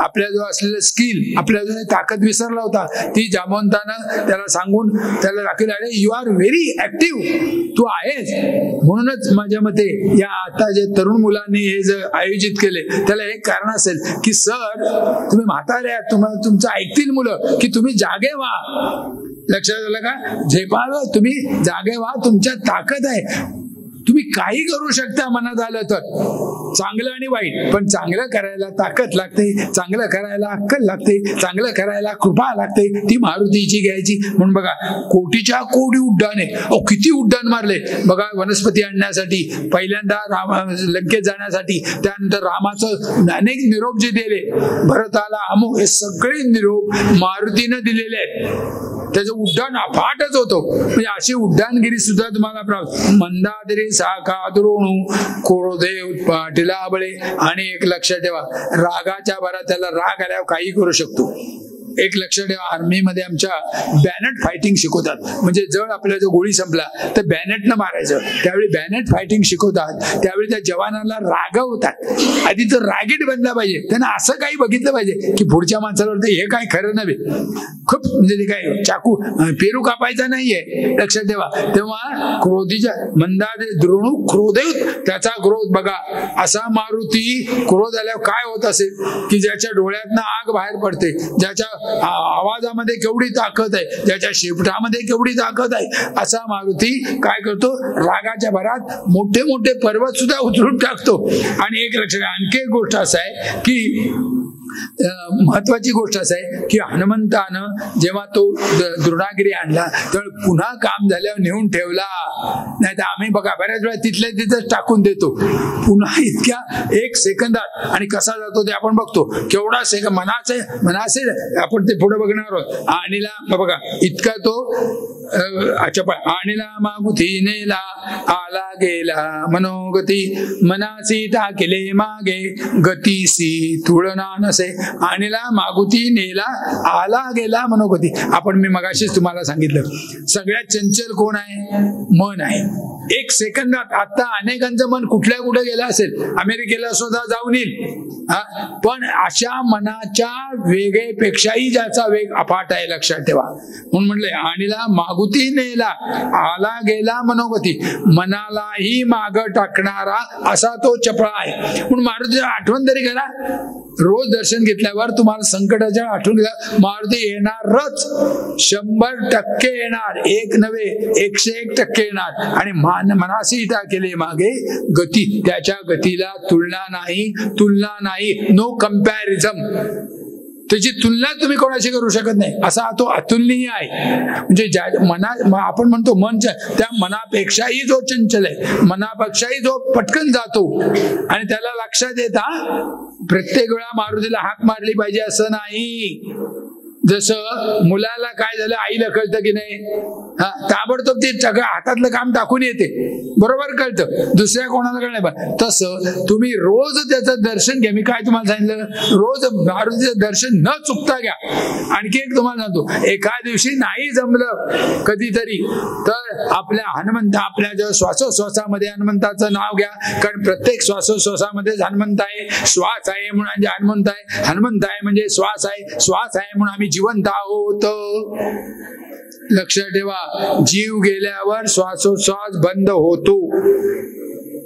आपल्या जो असलेलं स्किल, आपल्या जो ताकद विसरला होता, ती जामवंतानं त्याला सांगून त्याला दाखवलं, अरे यू आर व्हेरी ऍक्टिव्ह, तू आहेस. म्हणूनच माझ्या मते या आता जे तरुण मुलांनी हे जे आयोजित केले त्याला एक कारण असेल की सर तुम्ही म्हातारे आहात, तुम्हाला तुमचं ऐकतील मुलं की तुम्ही जागे व्हा. लक्षात आलं का. झेपावं, तुम्ही जागे व्हा, तुमच्यात ताकद आहे, तुम्ही काही करू शकता मनात आलं तर. चांगलं आणि वाईट, पण चांगलं करायला ताकद लागते, चांगलं करायला अक्कल लागते, चांगलं करायला कृपा लागते, ती मारुतीची घ्यायची. म्हणून बघा कोटीच्या कोटी उड्डाणे, किती उड्डाण मारले बघा वनस्पती आणण्यासाठी, पहिल्यांदा लंकेत जाण्यासाठी, त्यानंतर रामाचं अनेक निरोप जे दिले, भरताला अमुक, हे सगळे निरोप मारुतीनं दिलेले आहेत. त्याचं उड्डाण अफाटच होतो. म्हणजे अशी उड्डाणगिरी सुद्धा तुम्हाला प्राप्त. मंदाद्री साखा द्रोणू क्रोधे उत्पाटिला बळे. आणि एक लक्षात ठेवा, रागाच्या भरात त्याला राग आल्यावर काही करू शकतो. एक लक्षात ठेवा, आर्मीमध्ये आमच्या बॅनेट फायटिंग शिकवतात. म्हणजे जर आपला जो गोळी संपला तर बॅनेटनं मारायचं. त्यावेळी बॅनेट फायटिंग शिकवतात. त्यावेळी त्या जवानाला रागवतात. आधी तर रागीट बनला पाहिजे, त्यांना असं काही बघितलं पाहिजे की पुढच्या माणसावरती हे काय खरं नव्हे, खूप म्हणजे ते काय चाकू पेरू कापायचा नाहीये. लक्षात ठेवा. तेव्हा क्रोधीच्या मंदादे द्रोणू क्रोधे, त्याचा क्रोध बघा. असा मारुती क्रोध आल्यावर काय होत असेल की ज्याच्या डोळ्यातनं आग बाहेर पडते, ज्याच्या आवाजामध्ये केवढी ताकद आहे, ज्याच्या शेपटामध्ये केवढी ताकद आहे, असा मारुती काय करतो, रागाच्या भरात मोठे मोठे पर्वत सुद्धा उचलून टाकतो. आणि एक लक्षात, आणखी एक गोष्ट असं आहे की महत्वाची गोष्ट असं आहे की हनुमंतानं जेव्हा तो द्रोणागिरी आणला तेव्हा पुन्हा काम झाल्यावर नेऊन ठेवला. नाही तर आम्ही बघा बऱ्याच वेळा तिथल्या तिथंच टाकून देतो, पुन्हा इतक्या एक सेकंदात. आणि कसा जातो ते आपण बघतो, केवढा सेकंद मनाचे आपण ते पुढे बघणार आहोत. आणीला बघा इतका तो आणीला मागुती नेला, आला गेला मनोगती, मनासी टाकले मागे, गतीसी तुळना नसे. आणि आणीला मागुती नेला आला गेला मनोगती. आपण मी मगाशीच तुम्हाला सांगितलं सगळ्यात चंचल कोण आहे? मन आहे. एक सेकंदात आता अनेकांचं मन कुठल्या कुठे गेलं असेल, अमेरिकेला सुद्धा जाऊन येईल, पण अशा मनाच्या वेगेपेक्षाही ज्याचा वेग अफाट आहे लक्षात ठेवा. म्हणून म्हणले आणीला मागुती नेला आला गेला मनोगती. मनालाही माग टाकणारा असा तो चपळा आहे. म्हणून मारुतीची आठवण तरी करा. रोज दर्शन घेतल्यावर तुम्हाला संकटाच्या आठवण मारुती येणारच, 100% येणार, एक नव्हे 101% येणार. आणि मनासी त्या केले मागे गती, त्याच्या गतीला तुलना नाही, नो कम्पॅरिझन. त्याची तुलना तुम्ही कोणाशी करू शकत नाही, असा तो अतुलनीय आहे. म्हणजे ज्या आपण म्हणतो मन, त्या मनापेक्षाही जो चंचल आहे, मनापेक्षाही जो पटकन जातो आणि त्याला लक्षात येता प्रत्येक वेळा मारुतीला हाक मारली पाहिजे असं नाही. जसं मुलाला काय झालं आईला कळतं की नाही, ताबडतोब ते सगळं हातातलं काम टाकून येते, बरोबर कळतं, दुसऱ्या कोणाला कळणार. पण तसं तुम्ही रोज त्याचं दर्शन घ्या. मी काय तुम्हाला सांगितलं, रोज मारुतीचं दर्शन न चुकता घ्या. आणखी एक तुम्हाला सांगतो, एका दिवशी नाही जमलं कधीतरी तर आपल्या ज्या श्वासोश्वासामध्ये हनुमंताचं नाव घ्या, कारण प्रत्येक श्वासोश्वासामध्ये हनुमंत आहे. श्वास आहे म्हणून म्हणजे हनुमंत आहे, हनुमंत आहे म्हणजे श्वास आहे, श्वास आहे म्हणून आम्ही जिवंत आहोत. लक्षात ठेवा, जीव गेल्यावर श्वासोश्वास बंद होतो.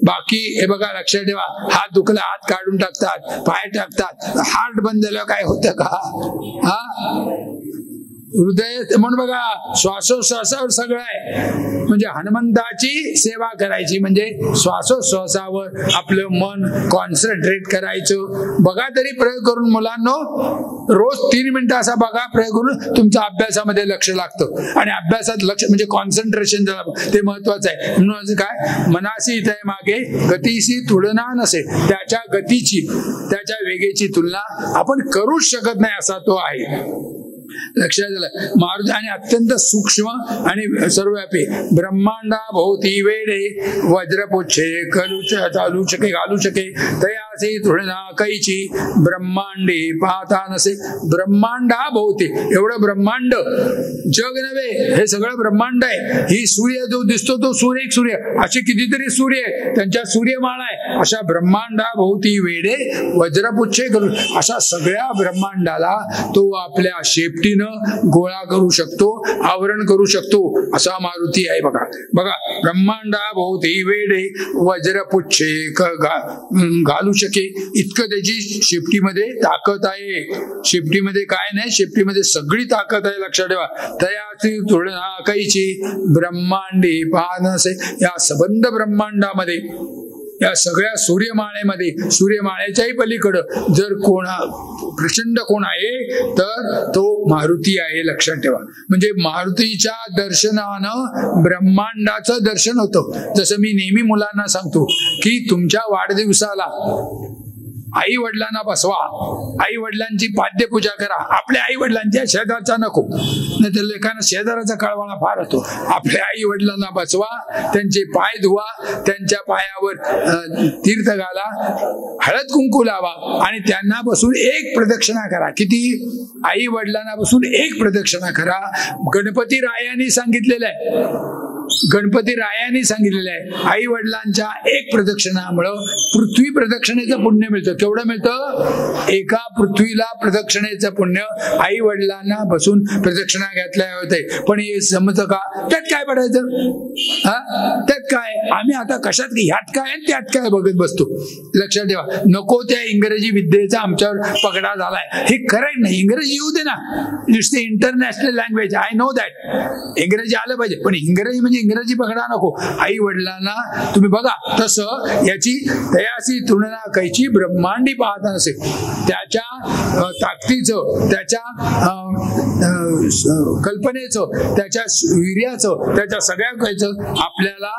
बाकी हे बघा लक्षात ठेवा, हात दुखला हात काढून टाकतात, पाय टाकतात, हार्ट बंद झालं काय होतं का? हृदय म्हणून बघा श्वासोश्वासावर सगळं आहे. म्हणजे हनुमंताची सेवा करायची म्हणजे श्वासोश्वासावर आपलं मन कॉन्सन्ट्रेट करायचं. बघा तरी प्रयोग करून मुलांनो, रोज 3 मिनिटं असा बघा प्रयोग करून, तुमच्या अभ्यासामध्ये लक्ष लागतं. आणि अभ्यासात लक्ष म्हणजे कॉन्सन्ट्रेशन ते महत्वाचं आहे. म्हणून काय, मनासी इथे मागे गतीशी तुलना नसे, त्याच्या गतीची त्याच्या वेगेची तुलना आपण करूच शकत नाही असा तो आहे. लक्षात झालं. मारुती आणि अत्यंत सूक्ष्म आणि सर्वव्यापी, ब्रह्मांडा भोवती वेडे वज्रपुच्छे घालू शके तयासी तुळना कैची ब्रह्मांडी पाहता नसे. ब्रह्मांडा भोवती, एवढं ब्रह्मांड, जग नव्हे हे सगळं ब्रह्मांड आहे. ही सूर्य जो दिसतो तो सूर्य, एक सूर्य, असे कितीतरी सूर्य आहे, त्यांच्या सूर्यमाळा आहे. अशा ब्रह्मांडा भोवती वेडे वज्रपुच्छे घालून, अशा सगळ्या ब्रह्मांडाला तो आपल्या शेपटीनं गोळा करू शकतो, आवरण करू शकतो असा मारुती आहे. बघा ब्रह्मांडा भोवती वेडे वज्रपुच्छे घालू शके, इतकं त्याची शेपटीमध्ये ताकद आहे. शेपटीमध्ये काय नाही, शेपटीमध्ये सगळी ताकद आहे. लक्षात ठेवा. तयाची तुलना कैची ब्रह्मांडी पाहनसे, या सबंध ब्रह्मांडामध्ये, या सगळ्या सूर्यमाळेमध्ये, सूर्यमाळेच्याही पलीकडं जर प्रचंड कोण आहे तर तो मारुती आहे. लक्षात ठेवा. म्हणजे मारुतीच्या दर्शनानं ब्रह्मांडाचं दर्शन होतं. जसं मी नेहमी मुलांना सांगतो की तुमच्या वाढदिवसाला आई वडिलांना बसवा, आई वडिलांची पाद्यपूजा करा. आपल्या आई वडिलांच्या, शेजारचा नको, नाही तर लेखांना शेजाराचा कळवाळा फार होतो. आपल्या आई वडिलांना बसवा, त्यांचे पाय धुवा, त्यांच्या पायावर तीर्थ घाला, हळद कुंकू लावा आणि त्यांना बसून 1 प्रदक्षिणा करा. किती? आई वडिलांना बसून 1 प्रदक्षिणा करा. गणपती रायांनी सांगितलेलं आहे, गणपती रायांनी सांगितलेलं आहे, आई वडिलांच्या 1 प्रदक्षिणामुळं पृथ्वी प्रदक्षिणेचं पुण्य मिळतं. केवढं मिळतं? एका पृथ्वीला प्रदक्षिणेचं पुण्य आई वडिलांना बसून प्रदक्षिणा घेतल्या होते. पण हे समजतं का? त्यात काय पडायचं? त्यात काय, आम्ही आता कशात ह्यात काय त्यात काय बघत बसतो. लक्षात ठेवा. नको त्या इंग्रजी विद्येचा आमच्यावर पगडा झालाय. हे करेक्ट नाही. इंग्रजी येऊ दे ना, it's the international language, I know that. इंग्रजी आलं पाहिजे, पण इंग्रजी म्हणजे इंग्रजी पकडा नको. आई वडिलांना तुम्ही बघा, तसं याची तयासी तुलना कैची ब्रह्मांडी पाहता नसे. त्याच्या ताकदीचं, त्याच्या कल्पनेचं, त्याच्या वीर्याचं, त्याच्या सगळ्या कायचं आपल्याला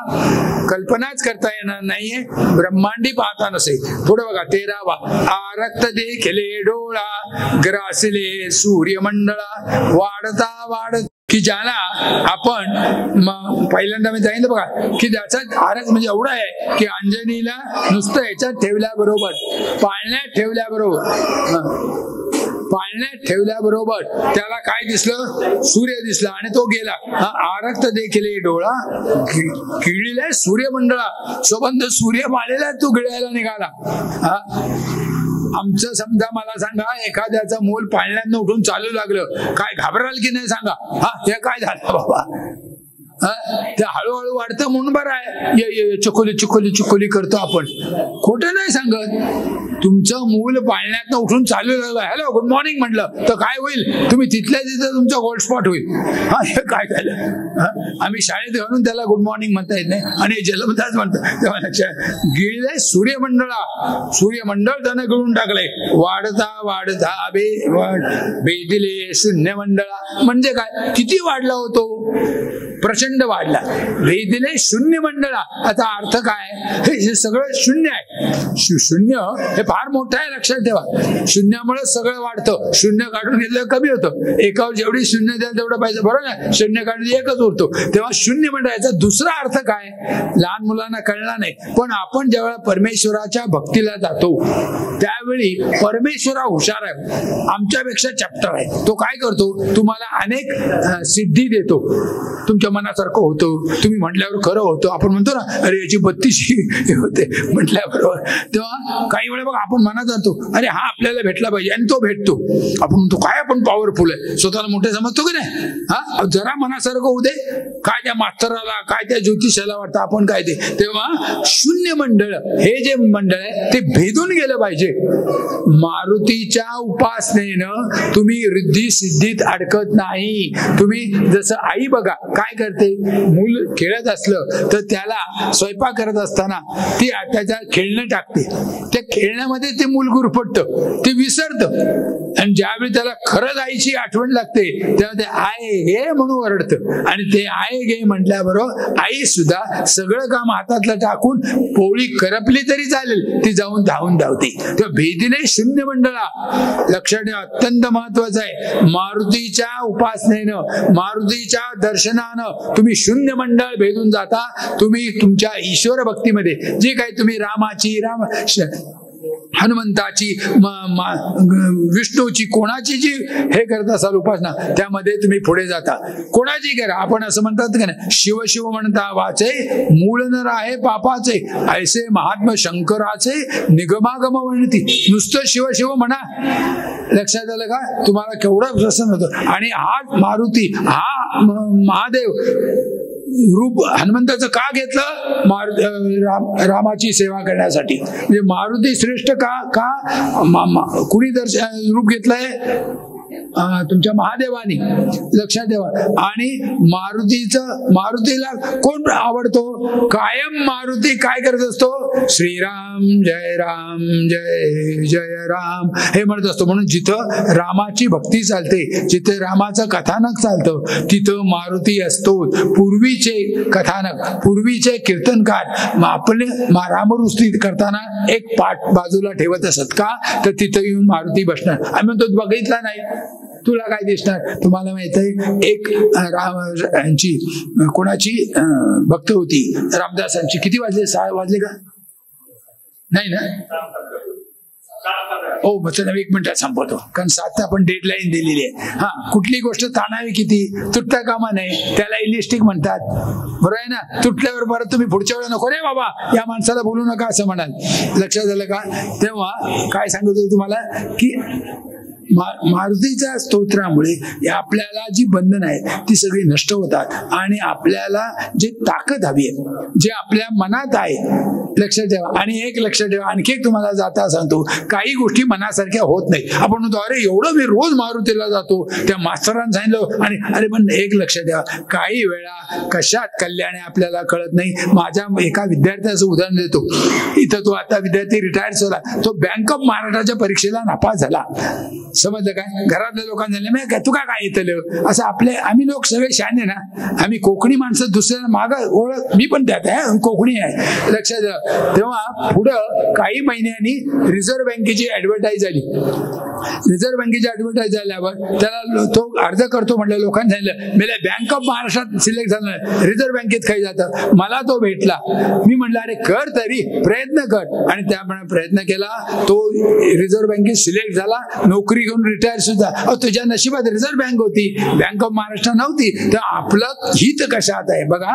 कल्पनाच करता येणार नाहीये. ब्रह्मांडी पाहता नसे. पुढे बघा 13वा, आरक्त देखले डोळा ग्रासले सूर्यमंडळा वाढत, की ज्याला आपण पहिल्यांदा मी सांगितलं बघा की त्याचा आरक म्हणजे एवढा आहे की अंजनीला नुसतं ह्याच्यात ठेवल्याबरोबर, पाळण्यात ठेवल्याबरोबर पाळण्यात ठेवल्याबरोबर त्याला काय दिसलं? सूर्य दिसला आणि तो गेला. आरक्त देखील डोळा किळीला सूर्यमंडळा सोबंद सूर्य मालेला तू गिळायला निघाला. आमचं समजा मला सांगा, एखाद्याचं मूल पाळण्यात उठून चालू लागलं, काय घाबराल की नाही सांगा? हे काय झालं बाबा? ते हळूहळू वाढतं म्हणून बरं आहे. ये चकोली चकोली चकोली करतो आपण, खोटं नाही सांगत. तुमचं मूल पाळण्यात उठून चालू लागलं, हॅलो गुड मॉर्निंग म्हटलं तर काय होईल? तुम्ही तिथल्या तिथं तुमचा गोल्ड स्पॉट होईल. हे काय झालं? आम्ही शाळेत घालून त्याला गुड मॉर्निंग म्हणता येत नाही आणि जलमताच म्हणतात. तेव्हा लक्षात गिळले सूर्यमंडळा, सूर्यमंडळ त्यानं गिळून टाकलंय. वाढता वाढता बेदिले शून्यमंडळा. म्हणजे काय? किती वाढला होतो? प्रचंड वाढला. वेदिले शून्य मंडळा. आता अर्थ काय? हे सगळं शून्य आहे. शून्य हे फार मोठं आहे, लक्षात ठेवा. शून्यामुळे सगळं वाढतं. शून्य काढून घेतलं कमी होतं. एकावर जेवढी शून्य द्याल तेवढं पाहिजे, बरोबर ना? शून्य काढून एकच उरतो. तेव्हा शून्य मंडळाचा दुसरा अर्थ काय? लहान मुलांना कळला नाही, पण आपण जेव्हा परमेश्वराच्या भक्तीला जातो त्यावेळी परमेश्वरा हुशार आहे, आमच्यापेक्षा चॅप्टर आहे. तो काय करतो? तुम्हाला अनेक सिद्धी देतो. तुमच्या मनासारखं होतं, तुम्ही म्हटल्यावर खरं होतं. आपण म्हणतो ना, अरे याची 32 होते म्हटल्याबरोबर. तेव्हा काही वेळा बघा आपण मनात जातो, अरे हा आपल्याला भेटला पाहिजे, आणि तो भेटतो. आपण म्हणतो काय आपण पॉवरफुल आहे, स्वतःला मोठे समजतो की नाही? जरा मनासारखं होऊ दे. काय त्या मास्तराला, काय त्या ज्योतिषाला वाटतं आपण काय ते. तेव्हा शून्य मंडळ, हे जे मंडळ आहे ते भेदून गेलं पाहिजे. मारुतीच्या उपासनेनं तुम्ही रिद्धी सिद्धीत अडकत नाही. तुम्ही जसं आई बघा काय करते, मूल खेळत असलं तर त्याला स्वयंपाक करत असताना ती त्याच्या खेळणं टाकते. त्या खेळण्यामध्ये ते मूल गुरफटतं, ते विसरतं, आणि ज्यावेळी त्याला खरंच आईची आठवण लागते तेव्हा ते आय गे म्हणून ओरडतं. आणि ते आय गे म्हटल्याबरोबर आई सुद्धा सगळं काम हातातलं टाकून पोळी करपली तरी चालेल, ती जाऊन धावून धावते. तेव्हा भेदीने शून्य मंडळा. लक्षात ठेवा, अत्यंत महत्वाचं आहे. मारुतीच्या उपासनेनं, मारुतीच्या दर्शनानं तुम्ही शून्य मंडळ भेदून जाता. तुम्ही तुमच्या ईश्वर भक्तीमध्ये जे काही तुम्ही रामाची, हनुमंताची, विष्णूची, कोणाची जी हे करत असाल उपासना, त्यामध्ये तुम्ही पुढे जाता. कोणाची करा. आपण असं म्हणतात का नाही, शिव शिव म्हणता वाचे मूळ न राहे पापाचे, ऐसे महात्मा शंकराचे निगमागम म्हणती. नुसतं शिव शिव म्हणा. लक्षात आलं का? तुम्हाला केवढं प्रसन्न होतं. आणि हा मारुती, हा महादेव रूप हनुमंताचं का घेतलं? रामाची सेवा करण्यासाठी. म्हणजे मारुती श्रेष्ठ का कुणी रूप घेतलंय? तुमच्या महादेवानी. लक्षात ठेवा. आणि मारुतीला कोण आवडतो? कायम मारुती काय करत असतो? श्रीराम जय राम जय जय राम हे म्हणत असतो. म्हणून जिथं रामाची भक्ती चालते, जिथे रामाचं कथानक चालतं, तिथं मारुती असतो. पूर्वीचे कथानक, पूर्वीचे कीर्तनकार आपले रामरुस्ती करताना एक पाठ बाजूला ठेवत असत. का? तर तिथं येऊन मारुती बसणार. आम्ही म्हणतो बघितला नाही, तुला काय दिसणार? तुम्हाला माहित आहे, एक यांची कोणाची भक्त होती, रामदासांची. किती वाजले? 6 वाजले का? नाही ना? हो, चला 1 मिनिटात संपवतो, कारण 7 आपण डेडलाईन दिलेली आहे. कुठली गोष्ट ताणावी किती, तुटता कामा नाही, त्याला इलिस्टिक म्हणतात. बरोबर आहे ना? तुटल्यावर परत तुम्ही पुढच्या वेळेला नको रे बाबा या माणसाला बोलू नका असं म्हणाल. लक्षात आलं का? तेव्हा काय सांगत होतो तुम्हाला की मारुतीच्या स्तोत्रामुळे आपल्याला जी बंधन आहे ती सगळी नष्ट होतात, आणि आपल्याला जे ताकद हवी आहे, जे आपल्या मनात आहे, लक्षात ठेवा. आणि एक लक्षात ठेवा, आणखी एक तुम्हाला जाता सांगतो, काही गोष्टी मनासारख्या होत नाही. आपण म्हणतो अरे एवढं मी रोज मारुतीला जातो, त्या मास्तरांनी सांगितलं, आणि अरे पण एक लक्षात ठेवा, काही वेळा कशात कल्याण आपल्याला कळत नाही. माझ्या एका विद्यार्थ्याचं उदाहरण देतो. इथं तो आता विद्यार्थी रिटायर झाला, तो बँक ऑफ महाराष्ट्राच्या परीक्षेला नापास झाला. समजलं काय? घरातल्या लोकांना झालं काय तू काय येतलं असं. आम्ही लोक सगळे शहाणे ना, आम्ही कोकणी माणसं दुसऱ्या माग ओळख, मी पण त्यात आहे, कोकणी आहे. लक्षात. तेव्हा पुढं काही महिन्यांनी रिझर्व्ह बँकेची ऍडव्हर्टाईज झाली. रिझर्व्ह बँकेची ऍडव्हर्टाईज झाल्यावर त्याला तो अर्ज करतो म्हटलं, लोकांनी सांगितलं मला बँक ऑफ महाराष्ट्रात सिलेक्ट झालं, रिझर्व्ह बँकेत काही जातं. मला तो भेटला. मी म्हटलं अरे कर तरी, प्रयत्न कर. आणि त्याप्रमाणे प्रयत्न केला, तो रिझर्व्ह बँकेत सिलेक्ट झाला, नोकरी घेऊन रिटायर सुद्धा. तुझ्या नशिबात रिझर्व्ह बँक होती, बँक ऑफ महाराष्ट्र नव्हती. तर आपलं हित कशात आहे बघा,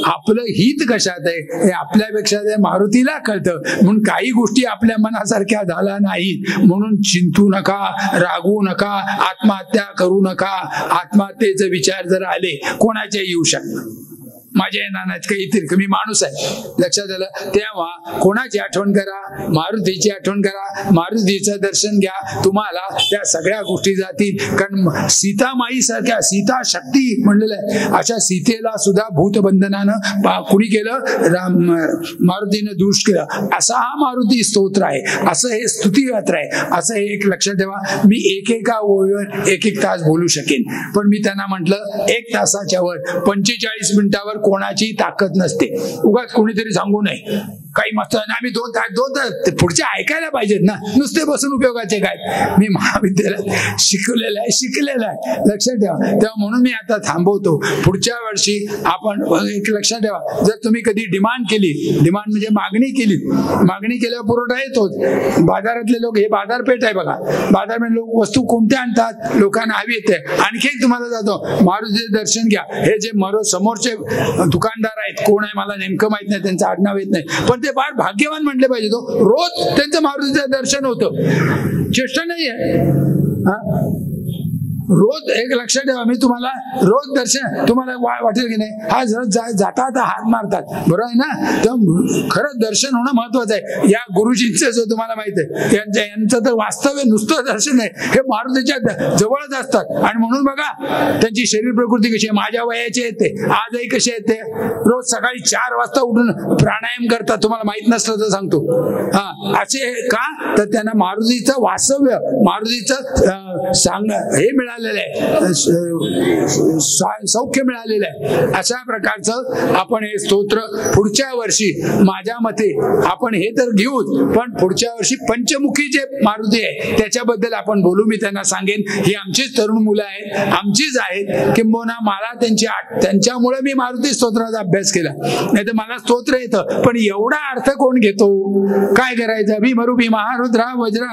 आपलं हित कशात आहे हे आपल्यापेक्षा ते मारुतीला कळतं. म्हणून काही गोष्टी आपल्या मनासारख्या झाल्या नाहीत म्हणून चिंतू नका, रागवू नका, आत्महत्या करू नका. आत्महत्येचे विचार जर आले कोणाचे येऊ शकतात, माझ्या येणार नाहीत काही येतील, मी माणूस आहे, लक्षात आलं. तेव्हा कोणाची आठवण करा, मारुतीची आठवण करा, मारुतीचं दर्शन घ्या, तुम्हाला त्या सगळ्या गोष्टी जातील. कारण सीतामाई सारख्या, सीता शक्ती म्हणलेलं आहे, अशा सीतेला सुद्धा भूतबंधनानं कुणी केलं, मारुतीनं दूर केलं. असा हा मारुती स्तोत्र आहे, असं हे स्तुतिगात्र आहे. असं हे एक लक्षात ठेवा. मी एकेका ओळीवर एक तास बोलू शकेन, पण मी त्यांना म्हटलं 1 तासाच्या वर 45 मिनिटावर कोणाची ताकद नसते. उगाच कोणीतरी सांगू नये काही मस्त आम्ही 2 तास पुढचे ऐकायला पाहिजेत ना, नुसते बसून उपयोगाचे काय. मी महाविद्यालयात शिकलेलं आहे, लक्षात ठेवा. तेव्हा म्हणून मी आता थांबवतो. पुढच्या वर्षी आपण एक लक्षात ठेवा, जर तुम्ही कधी डिमांड केली, डिमांड म्हणजे मागणी केली, मागणी केल्यावर पुरवठा येतोच. बाजारातले लोक, हे बाजारपेठ आहे बघा, बाजारपेठ लोक वस्तू कोणत्या आणतात, लोकांना हवी येते. आणखी एक तुम्हाला जातो, मारुतीचे दर्शन घ्या. हे जे समोरचे दुकानदार आहेत, कोण आहे मला नेमकं माहित नाही, त्यांचं आडनाव येत नाही, पण ते फार भाग्यवान म्हटले पाहिजे. तो रोज त्यांचं मारुतीचं दर्शन होतं, चेष्टा नाही आहे. रोज एक लक्षात ठेवा, मी तुम्हाला रोज दर्शन, तुम्हाला वाटेल की नाही, हा जर जाता हात मारतात, बरोबर आहे ना. तर खरं दर्शन होणं महत्वाचं आहे. या गुरुजींचं जो तुम्हाला माहित आहे, यांचं तर वास्तव्य नुसतं दर्शन आहे, हे मारुतीच्या जवळच असतात. आणि म्हणून बघा त्यांची शरीर प्रकृती कशी आहे, माझ्या वयाचे येते, आजही कसे येते. रोज सकाळी 4 वाजता उठून प्राणायाम करतात, तुम्हाला माहित नसलं तर सांगतो. हा, असे का, तर त्यांना मारुतीचं वास्तव्य, मारुतीचं हे मिळालं, सौख्य मिळालेलं आहे. अशा प्रकारचं आपण हे स्तोत्र पुढच्या वर्षी, माझ्या मते आपण हे तर घेऊच, पण पुढच्या वर्षी पंचमुखी जे मारुती आहे त्याच्याबद्दल आपण बोलू. मी त्यांना सांगेन, ही आमचीच तरुण मुलं आहेत, आमचीच आहेत, किंबहुना मला त्यांच्यामुळे मी मारुती स्तोत्राचा अभ्यास केला. नाही तर मला स्तोत्र येतं, पण एवढा अर्थ कोण घेतो, काय करायचं. भीमरूपी महारुद्रा वज्र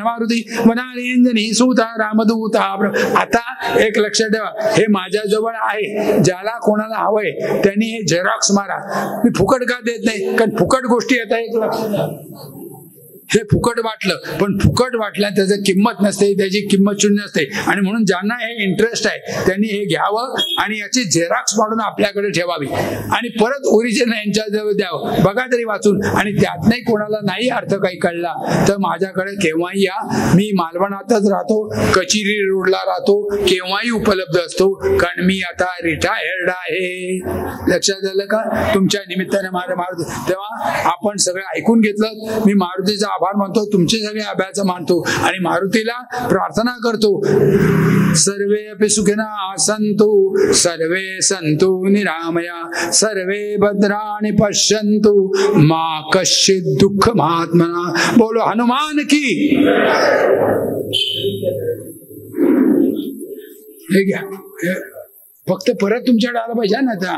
मारुती वनारेंजनी सुता रामदूता. आता एक लक्षात ठेवा, हे माझ्या जवळ आहे, ज्याला कोणाला हवंय त्यांनी हे झेरॉक्स मारा. मी फुकट का देत नाही, कारण फुकट गोष्टी येतात. एक लक्षात ठेवा, हे फुकट वाटलं, पण फुकट वाटल्या त्याची किंमत नसते, त्याची किंमत शून्य असते. आणि म्हणून ज्यांना हे इंटरेस्ट आहे त्यांनी हे घ्यावं आणि याची झेरॉक्स मारून आपल्याकडे ठेवावी आणि परत ओरिजिनल यांच्याजवळ द्यावं. बघा तरी वाचून, आणि त्यातनंही कोणाला नाही अर्थ काही कळला तर माझ्याकडे केव्हाही या. मी मालवणातच राहतो, कचेरी रोडला राहतो, केव्हाही उपलब्ध असतो, कारण मी आता रिटायर्ड आहे. लक्षात आलं का, तुमच्या निमित्ताने मारुती. तेव्हा आपण सगळं ऐकून घेतलं. मी मारुतीचा आभार मानतो, तुमचे सगळे अभ्यास मानतो आणि मारुतीला प्रार्थना करतो, सर्वे अपि सुखिनः सन्तु, सर्वे सन्तु निरामया, सर्वे भद्राणि पश्यन्तु, मा कश्चित् दुःखमात्मना. बोलो हनुमान की. हे घ्या, फक्त परत तुमच्याकडे आलं पाहिजे ना आता.